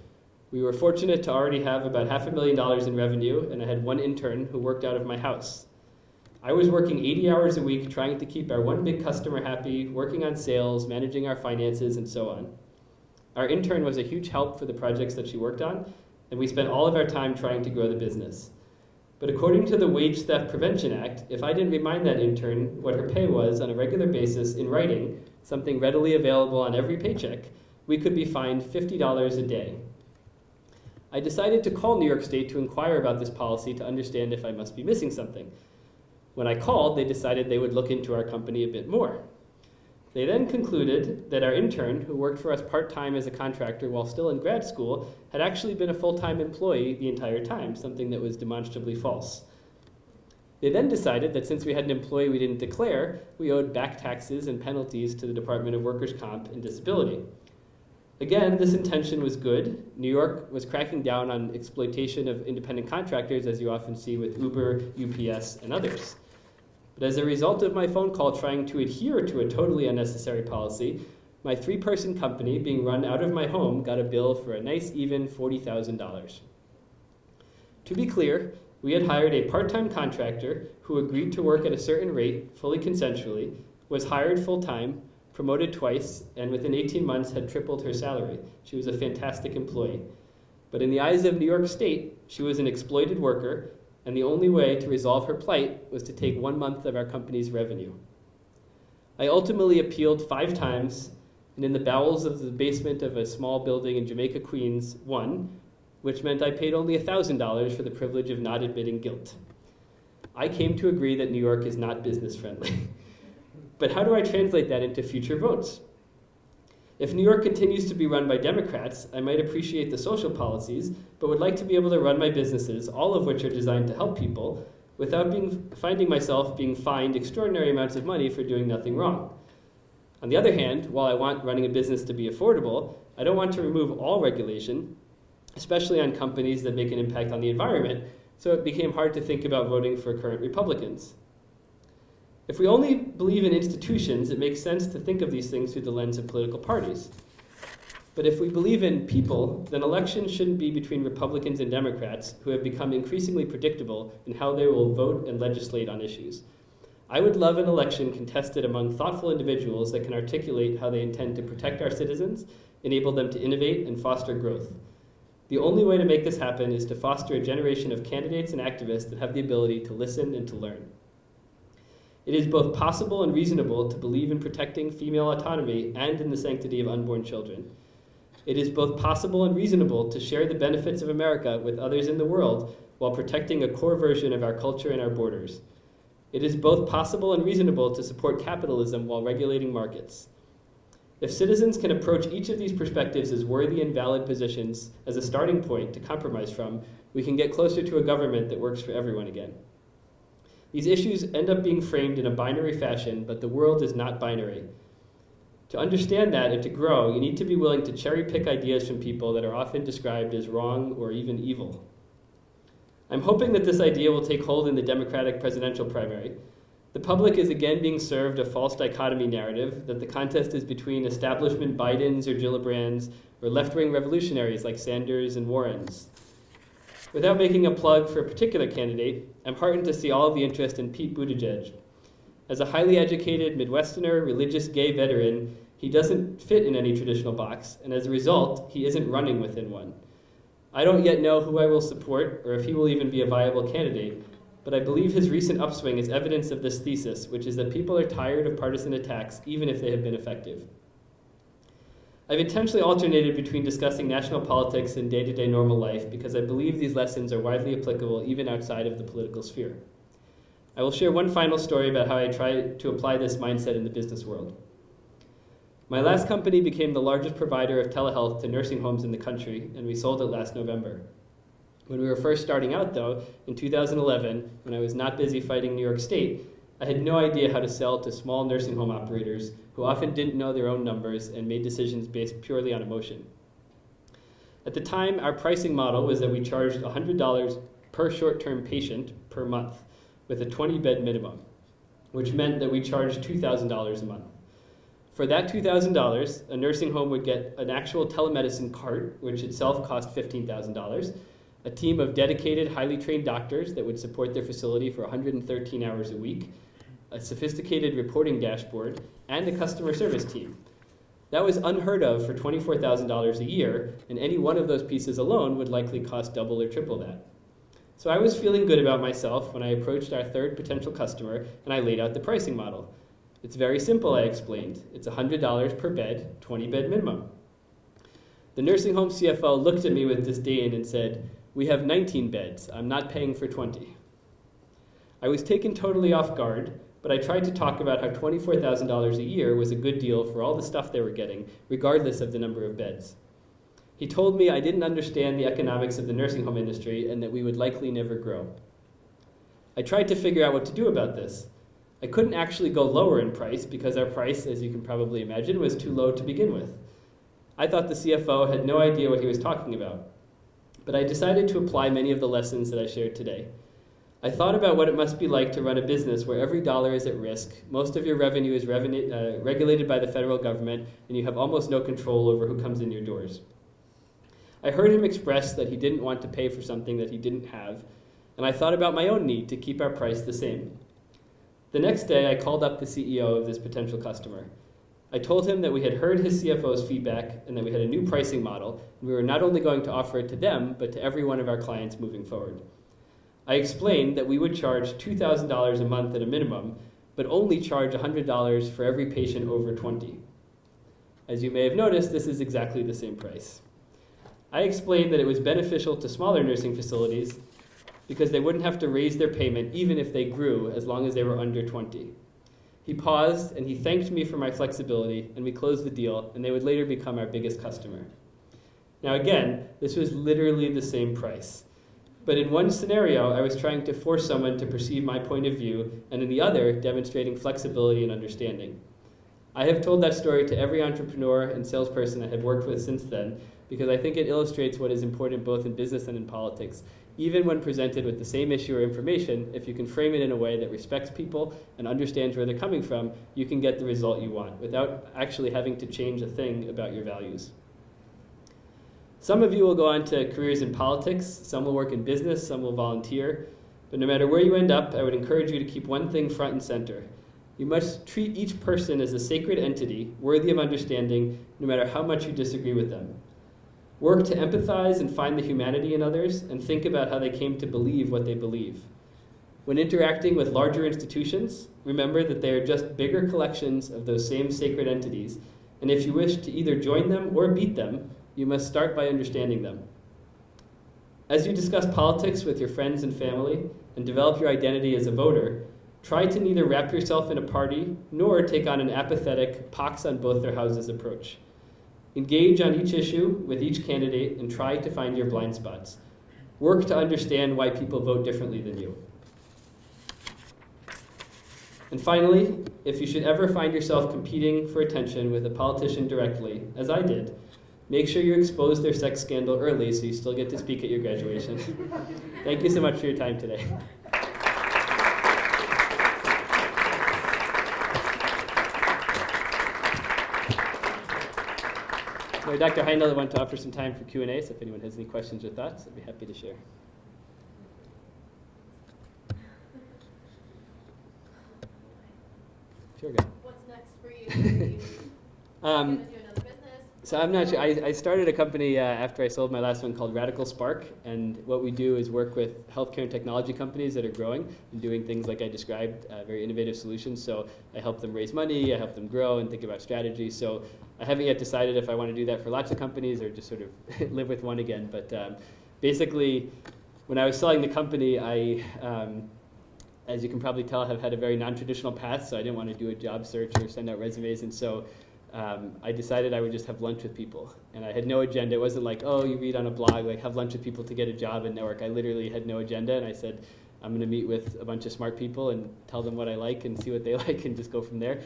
We were fortunate to already have about $500,000 in revenue, and I had one intern who worked out of my house. I was working 80 hours a week trying to keep our one big customer happy, working on sales, managing our finances, and so on. Our intern was a huge help for the projects that she worked on, and we spent all of our time trying to grow the business. But according to the Wage Theft Prevention Act, if I didn't remind that intern what her pay was on a regular basis in writing, something readily available on every paycheck, we could be fined $50 a day. I decided to call New York State to inquire about this policy to understand if I must be missing something. When I called, they decided they would look into our company a bit more. They then concluded that our intern, who worked for us part-time as a contractor while still in grad school, had actually been a full-time employee the entire time, something that was demonstrably false. They then decided that since we had an employee we didn't declare, we owed back taxes and penalties to the Department of Workers' Comp and Disability. Again, this intention was good. New York was cracking down on exploitation of independent contractors, as you often see with Uber, UPS, and others. But as a result of my phone call trying to adhere to a totally unnecessary policy, my 3-person company, being run out of my home, got a bill for a nice even $40,000. To be clear, we had hired a part-time contractor who agreed to work at a certain rate, fully consensually, was hired full-time, promoted twice, and within 18 months had tripled her salary. She was a fantastic employee. But in the eyes of New York State, she was an exploited worker, and the only way to resolve her plight was to take 1 month of our company's revenue. I ultimately appealed 5 times, and in the bowels of the basement of a small building in Jamaica, Queens, won, which meant I paid only $1,000 for the privilege of not admitting guilt. I came to agree that New York is not business friendly. But how do I translate that into future votes? If New York continues to be run by Democrats, I might appreciate the social policies, but would like to be able to run my businesses, all of which are designed to help people, without finding myself being fined extraordinary amounts of money for doing nothing wrong. On the other hand, while I want running a business to be affordable, I don't want to remove all regulation, especially on companies that make an impact on the environment, so it became hard to think about voting for current Republicans. If we only believe in institutions, it makes sense to think of these things through the lens of political parties. But if we believe in people, then elections shouldn't be between Republicans and Democrats, who have become increasingly predictable in how they will vote and legislate on issues. I would love an election contested among thoughtful individuals that can articulate how they intend to protect our citizens, enable them to innovate, and foster growth. The only way to make this happen is to foster a generation of candidates and activists that have the ability to listen and to learn. It is both possible and reasonable to believe in protecting female autonomy and in the sanctity of unborn children. It is both possible and reasonable to share the benefits of America with others in the world while protecting a core version of our culture and our borders. It is both possible and reasonable to support capitalism while regulating markets. If citizens can approach each of these perspectives as worthy and valid positions as a starting point to compromise from, we can get closer to a government that works for everyone again. These issues end up being framed in a binary fashion, but the world is not binary. To understand that and to grow, you need to be willing to cherry pick ideas from people that are often described as wrong or even evil. I'm hoping that this idea will take hold in the Democratic presidential primary. The public is again being served a false dichotomy narrative that the contest is between establishment Bidens or Gillibrands or left-wing revolutionaries like Sanders and Warrens. Without making a plug for a particular candidate, I'm heartened to see all of the interest in Pete Buttigieg. As a highly educated Midwesterner, religious gay veteran, he doesn't fit in any traditional box, and as a result, he isn't running within one. I don't yet know who I will support or if he will even be a viable candidate, but I believe his recent upswing is evidence of this thesis, which is that people are tired of partisan attacks, even if they have been effective. I've intentionally alternated between discussing national politics and day-to-day normal life because I believe these lessons are widely applicable even outside of the political sphere. I will share one final story about how I try to apply this mindset in the business world. My last company became the largest provider of telehealth to nursing homes in the country, and we sold it last November. When we were first starting out, though, in 2011, when I was not busy fighting New York State, I had no idea how to sell to small nursing home operators who often didn't know their own numbers and made decisions based purely on emotion. At the time, our pricing model was that we charged $100 per short-term patient per month with a 20-bed minimum, which meant that we charged $2,000 a month. For that $2,000, a nursing home would get an actual telemedicine cart, which itself cost $15,000, a team of dedicated, highly trained doctors that would support their facility for 113 hours a week, a sophisticated reporting dashboard, and a customer service team. That was unheard of for $24,000 a year, and any one of those pieces alone would likely cost double or triple that. So I was feeling good about myself when I approached our third potential customer and I laid out the pricing model. It's very simple, I explained. It's $100 per bed, 20-bed minimum. The nursing home CFO looked at me with disdain and said, "We have 19 beds. I'm not paying for 20. I was taken totally off guard, but I tried to talk about how $24,000 a year was a good deal for all the stuff they were getting, regardless of the number of beds. He told me I didn't understand the economics of the nursing home industry and that we would likely never grow. I tried to figure out what to do about this. I couldn't actually go lower in price because our price, as you can probably imagine, was too low to begin with. I thought the CFO had no idea what he was talking about, but I decided to apply many of the lessons that I shared today. I thought about what it must be like to run a business where every dollar is at risk, most of your revenue is regulated by the federal government, and you have almost no control over who comes in your doors. I heard him express that he didn't want to pay for something that he didn't have, and I thought about my own need to keep our price the same. The next day, I called up the CEO of this potential customer. I told him that we had heard his CFO's feedback and that we had a new pricing model, and we were not only going to offer it to them, but to every one of our clients moving forward. I explained that we would charge $2,000 a month at a minimum, but only charge $100 for every patient over 20. As you may have noticed, this is exactly the same price. I explained that it was beneficial to smaller nursing facilities because they wouldn't have to raise their payment even if they grew, as long as they were under 20. He paused and he thanked me for my flexibility, and we closed the deal, and they would later become our biggest customer. Now again, this was literally the same price. But in one scenario, I was trying to force someone to perceive my point of view, and in the other, demonstrating flexibility and understanding. I have told that story to every entrepreneur and salesperson I have worked with since then, because I think it illustrates what is important both in business and in politics. Even when presented with the same issue or information, if you can frame it in a way that respects people and understands where they're coming from, you can get the result you want without actually having to change a thing about your values. Some of you will go on to careers in politics, some will work in business, some will volunteer, but no matter where you end up, I would encourage you to keep one thing front and center. You must treat each person as a sacred entity, worthy of understanding, no matter how much you disagree with them. Work to empathize and find the humanity in others, and think about how they came to believe what they believe. When interacting with larger institutions, remember that they are just bigger collections of those same sacred entities, and if you wish to either join them or beat them, you must start by understanding them. As you discuss politics with your friends and family, and develop your identity as a voter, try to neither wrap yourself in a party, nor take on an apathetic, pox on both their houses approach. Engage on each issue with each candidate and try to find your blind spots. Work to understand why people vote differently than you. And finally, if you should ever find yourself competing for attention with a politician directly, as I did, make sure you expose their sex scandal early so you still get to speak at your graduation. Thank you so much for your time today. So Dr. Heindel wanted to offer some time for Q&A, so if anyone has any questions or thoughts, I'd be happy to share. Sure, go. What's next for you? Are you going to do another business? So I'm not sure. I started a company after I sold my last one called Radical Spark, and what we do is work with healthcare and technology companies that are growing and doing things like I described, very innovative solutions. So I help them raise money, I help them grow and think about strategy. So I haven't yet decided if I want to do that for lots of companies or just sort of live with one again. But basically, when I was selling the company, I, as you can probably tell, have had a very non-traditional path, so I didn't want to do a job search or send out resumes, and so I decided I would just have lunch with people. And I had no agenda. It wasn't like, oh, you read on a blog, like have lunch with people to get a job and network. I literally had no agenda, and I said, I'm going to meet with a bunch of smart people and tell them what I like and see what they like and just go from there.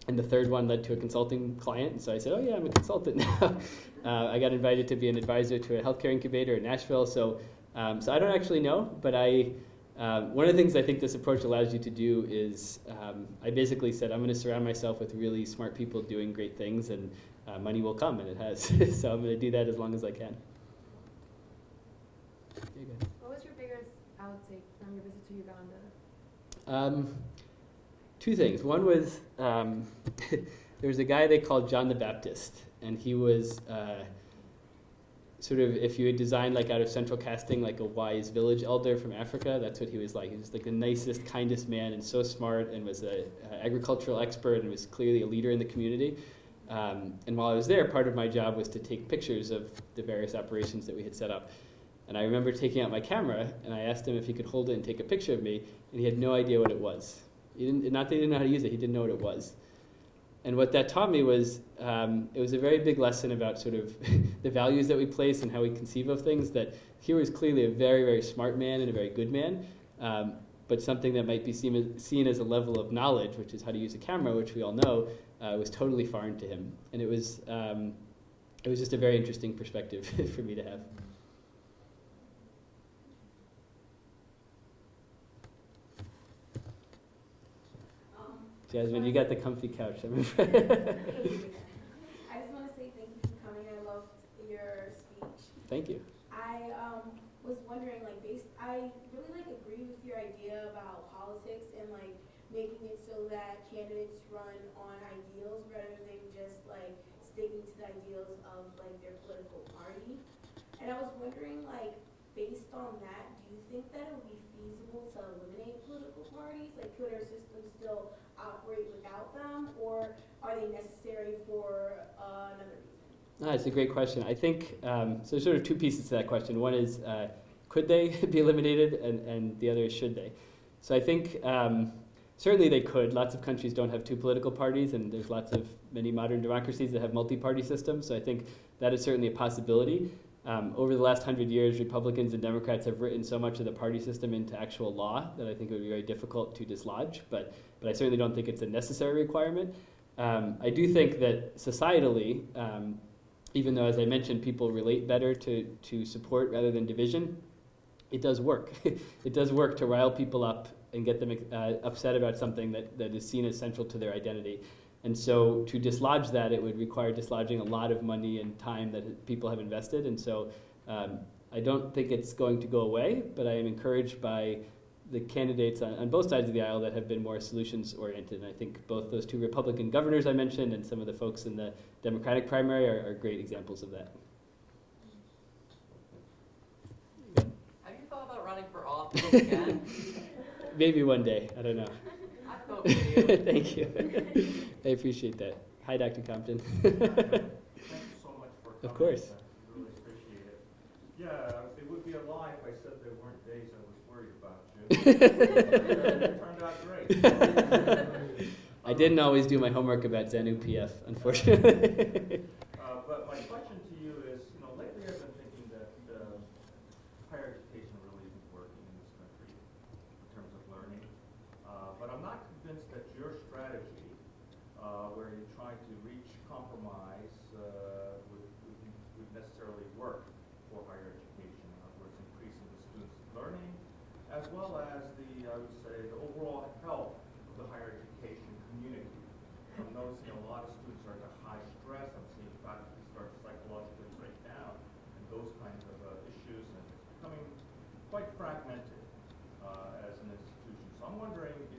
And the third one led to a consulting client, and so I said, oh yeah, I'm a consultant now. I got invited to be an advisor to a healthcare incubator in Nashville, so I don't actually know, but one of the things I think this approach allows you to do is, I basically said I'm going to surround myself with really smart people doing great things, and money will come, and it has. So I'm going to do that as long as I can. What was your biggest outtake from your visit to Uganda? Two things. One was there was a guy they called John the Baptist, and he was sort of, if you had designed like out of central casting like a wise village elder from Africa, that's what he was like. He was like the nicest, kindest man, and so smart, and was an agricultural expert, and was clearly a leader in the community. And while I was there, part of my job was to take pictures of the various operations that we had set up. And I remember taking out my camera, and I asked him if he could hold it and take a picture of me, and he had no idea what it was. Not that he didn't know how to use it, he didn't know what it was. And what that taught me was, it was a very big lesson about sort of the values that we place and how we conceive of things, that here was clearly a very, very smart man and a very good man, but something that might be seen as a level of knowledge, which is how to use a camera, which we all know, was totally foreign to him. And it was just a very interesting perspective for me to have. Jasmine, you got the comfy couch. I remember. I just want to say thank you for coming. I loved your speech. Thank you. I was wondering, I really agree with your idea about politics and making it so that candidates run on ideals rather than just sticking to the ideals of their political party. And I was wondering based on that, do you think that it would be feasible to eliminate political parties? Like, could our system still operate without them, or are they necessary for another reason? It's a great question. I think, so there's sort of two pieces to that question. One is, could they be eliminated? And the other is, should they? So I think certainly they could. Lots of countries don't have two political parties, and there's many modern democracies that have multi-party systems. So I think that is certainly a possibility. Over the last 100 years, Republicans and Democrats have written so much of the party system into actual law that I think it would be very difficult to dislodge, but I certainly don't think it's a necessary requirement. I do think that societally, even though, as I mentioned, people relate better to support rather than division, it does work. It does work to rile people up and get them upset about something that is seen as central to their identity. And so to dislodge that, it would require dislodging a lot of money and time that people have invested. And so I don't think it's going to go away, but I am encouraged by the candidates on both sides of the aisle that have been more solutions-oriented. And I think both those two Republican governors I mentioned and some of the folks in the Democratic primary are great examples of that. Have you thought about running for office again? Maybe one day. I don't know. I vote for you. Thank you. I appreciate that. Hi, Dr. Compton. Thank you so much for coming. Of course. I really appreciate it. Yeah, it would be a lie if I said there weren't days I was worried about you. It turned out great. I didn't always do my homework about Zen UPF, unfortunately. But my question to you is, lately I've been thinking that higher education really isn't working in this country in terms of learning. But I'm not convinced that your strategy, where you try to reach compromise, would necessarily work for higher education. In other words, increasing the students' learning, as well as I would say, the overall health of the higher education community. I'm noticing a lot of students are under high stress. I'm seeing faculty start to psychologically break down, and those kinds of issues, and it's becoming quite fragmented as an institution. So I'm wondering if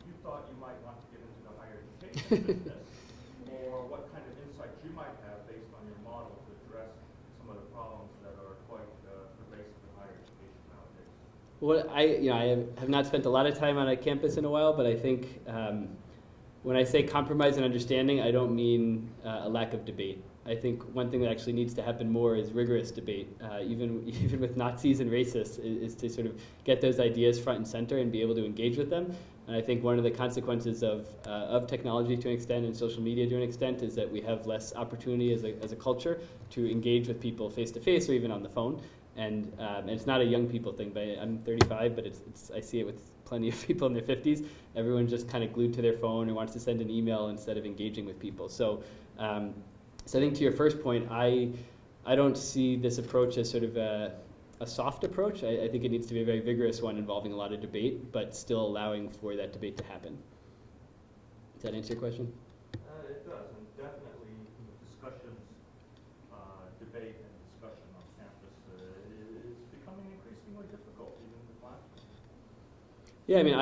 you thought you might want to get into the higher education business, or what kind of insights you might have based on your model to address some of the problems that are quite pervasive in higher education nowadays. Well, I have not spent a lot of time on a campus in a while, but I think when I say compromise and understanding, I don't mean a lack of debate. I think one thing that actually needs to happen more is rigorous debate, even with Nazis and racists, is to sort of get those ideas front and center and be able to engage with them. And I think one of the consequences of technology to an extent and social media to an extent is that we have less opportunity as a culture to engage with people face to face or even on the phone. And it's not a young people thing, but I'm 35, but I see it with plenty of people in their 50s. Everyone's just kind of glued to their phone and wants to send an email instead of engaging with people. So I think to your first point, I don't see this approach as sort of a soft approach. I think it needs to be a very vigorous one involving a lot of debate, but still allowing for that debate to happen. Does that answer your question? It does, and definitely discussions, debate and discussion on campus is becoming increasingly difficult, even in the classroom. Yeah, I mean,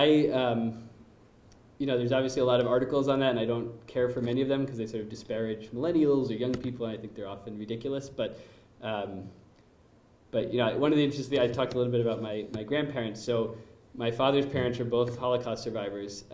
there's obviously a lot of articles on that, and I don't care for many of them because they sort of disparage millennials or young people, and I think they're often ridiculous. But one of the interesting things, I talked a little bit about my grandparents. So my father's parents are both Holocaust survivors.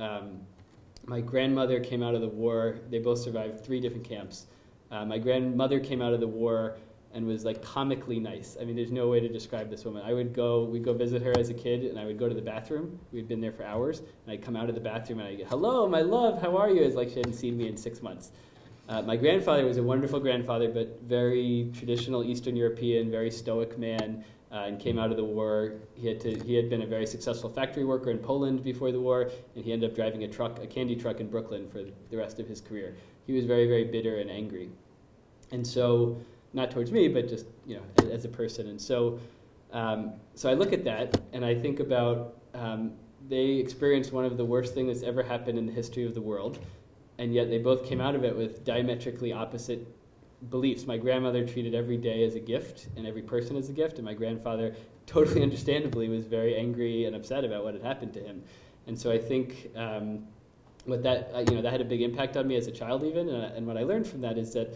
My grandmother came out of the war. They both survived 3 different camps. My grandmother came out of the war and was like comically nice. I mean, there's no way to describe this woman. we'd go visit her as a kid, and I would go to the bathroom. We'd been there for hours, and I'd come out of the bathroom and I'd go, "Hello, my love, how are you?" It's like she hadn't seen me in 6 months. My grandfather was a wonderful grandfather, but very traditional Eastern European, very stoic man, and came out of the war. He had been a very successful factory worker in Poland before the war, and he ended up driving a candy truck in Brooklyn for the rest of his career. He was very, very bitter and angry. And so, not towards me, but just as a person. And so I look at that, and I think about they experienced one of the worst things that's ever happened in the history of the world, and yet they both came out of it with diametrically opposite beliefs. My grandmother treated every day as a gift and every person as a gift, and my grandfather, totally understandably, was very angry and upset about what had happened to him. And so I think that had a big impact on me as a child even, and what I learned from that is that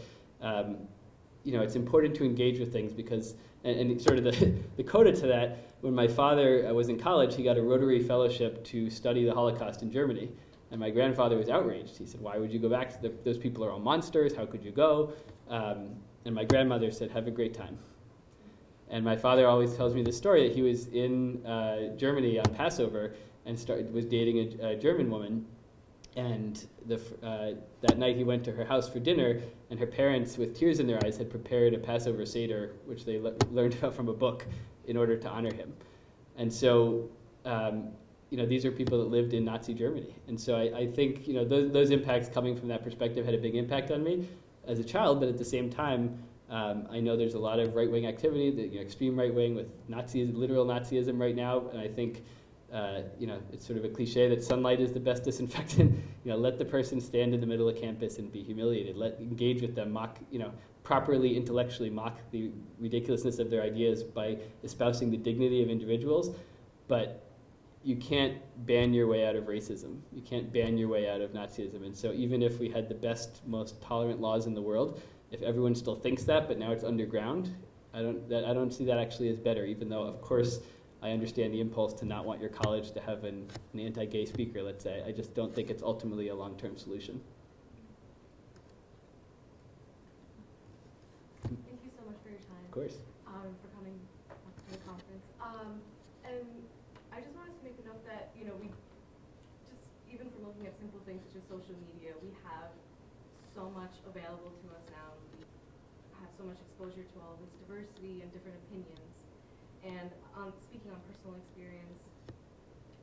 it's important to engage with things because And sort of the coda to that, when my father was in college, he got a Rotary Fellowship to study the Holocaust in Germany. And my grandfather was outraged. He said, why would you go back? Those people are all monsters. How could you go? And my grandmother said, have a great time. And my father always tells me the story that he was in Germany on Passover and was dating a German woman. And that night he went to her house for dinner, and her parents, with tears in their eyes, had prepared a Passover Seder, which they learned about from a book, in order to honor him. And so, these are people that lived in Nazi Germany. And so I think, those impacts coming from that perspective had a big impact on me as a child, but at the same time, I know there's a lot of right-wing activity, extreme right-wing with literal Nazism right now, and I think it's sort of a cliche that sunlight is the best disinfectant. Let the person stand in the middle of campus and be humiliated. Engage with them, mock, properly intellectually mock the ridiculousness of their ideas by espousing the dignity of individuals. But you can't ban your way out of racism. You can't ban your way out of Nazism. And so even if we had the best, most tolerant laws in the world, if everyone still thinks that, but now it's underground, I don't see that actually as better, even though, of course, I understand the impulse to not want your college to have an anti-gay speaker, let's say. I just don't think it's ultimately a long-term solution. Thank you so much for your time. Of course. For coming to the conference. And I just wanted to make a note that, we just, even from looking at simple things such as social media, we have so much available to us now. We have so much exposure to all this diversity and different opinions. And speaking on personal experience,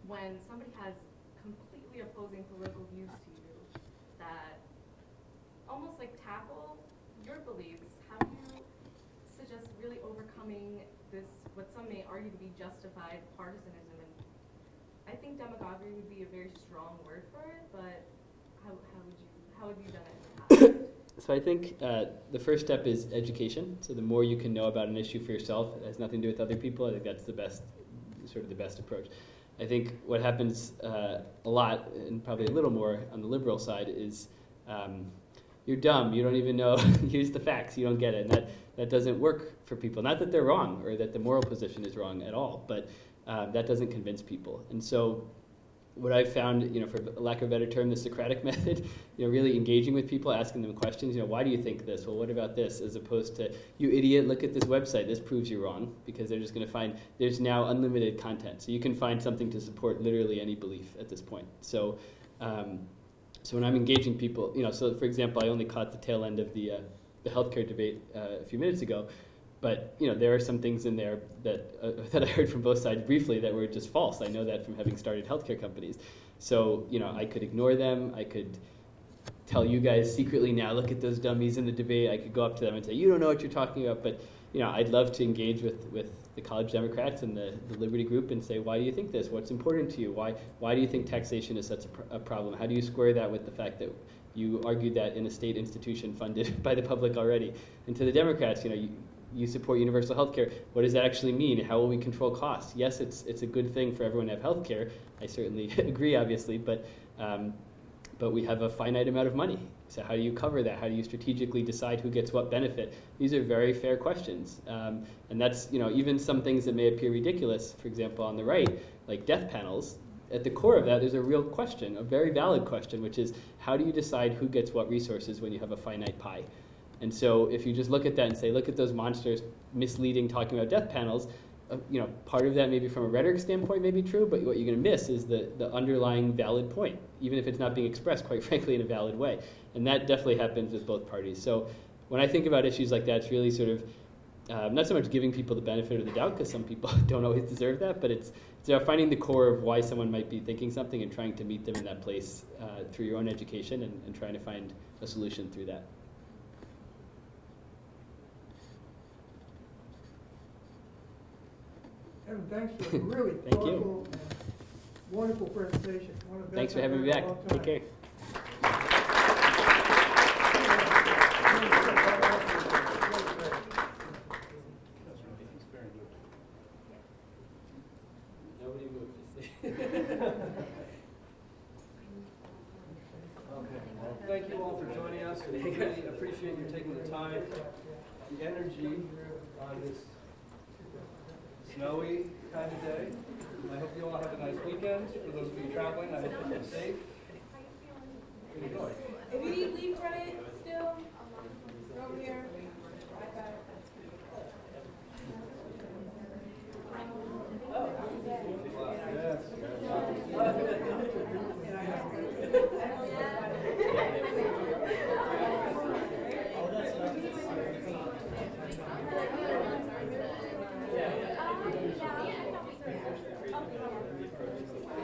when somebody has completely opposing political views to you that almost like tackle your beliefs, how do you suggest really overcoming this, what some may argue to be justified partisanism? And I think demagoguery would be a very strong word for it, but how have you done it in the past? So I think the first step is education. So the more you can know about an issue for yourself, it has nothing to do with other people. I think that's the best approach. I think what happens a lot, and probably a little more on the liberal side, is you're dumb. You don't even know. Here's the facts. You don't get it. And that doesn't work for people. Not that they're wrong or that the moral position is wrong at all, but that doesn't convince people. And so what I've found, for lack of a better term, the Socratic method, really engaging with people, asking them questions, why do you think this? Well, what about this? As opposed to, you idiot, look at this website, this proves you're wrong, because they're just going to find, there's now unlimited content. So you can find something to support literally any belief at this point. So when I'm engaging people, so for example, I only caught the tail end of the healthcare debate a few minutes ago, but there are some things in there that I heard from both sides briefly that were just false. I know that from having started healthcare companies. So I could ignore them. I could tell you guys secretly, now look at those dummies in the debate. I could go up to them and say, you don't know what you're talking about. But I'd love to engage with the college Democrats and the Liberty Group and say, why do you think this? What's important to you? Why do you think taxation is such a problem? How do you square that with the fact that you argued that in a state institution funded by the public already? And to the Democrats, you support universal health care. What does that actually mean? How will we control costs? Yes, it's a good thing for everyone to have health care. I certainly agree, obviously, but we have a finite amount of money. So how do you cover that? How do you strategically decide who gets what benefit? These are very fair questions. And that's, even some things that may appear ridiculous, for example, on the right, like death panels, at the core of that is a real question, a very valid question, which is how do you decide who gets what resources when you have a finite pie? And so if you just look at that and say, look at those monsters misleading, talking about death panels, part of that maybe from a rhetoric standpoint may be true, but what you're going to miss is the underlying valid point, even if it's not being expressed, quite frankly, in a valid way. And that definitely happens with both parties. So when I think about issues like that, it's really sort of not so much giving people the benefit of the doubt, because some people don't always deserve that, but it's finding the core of why someone might be thinking something and trying to meet them in that place through your own education and trying to find a solution through that. Evan, thanks for a really Thank you. thoughtful and wonderful presentation. One of the Thanks best for having I've me heard in back. a long Take time. care. Nobody moved. Well, thank you all for joining us. We really appreciate you taking the time, the energy on this snowy kind of day. I hope you all have a nice weekend. For those of you traveling, I hope you're safe. Enjoy. If you need leave credit still, over here.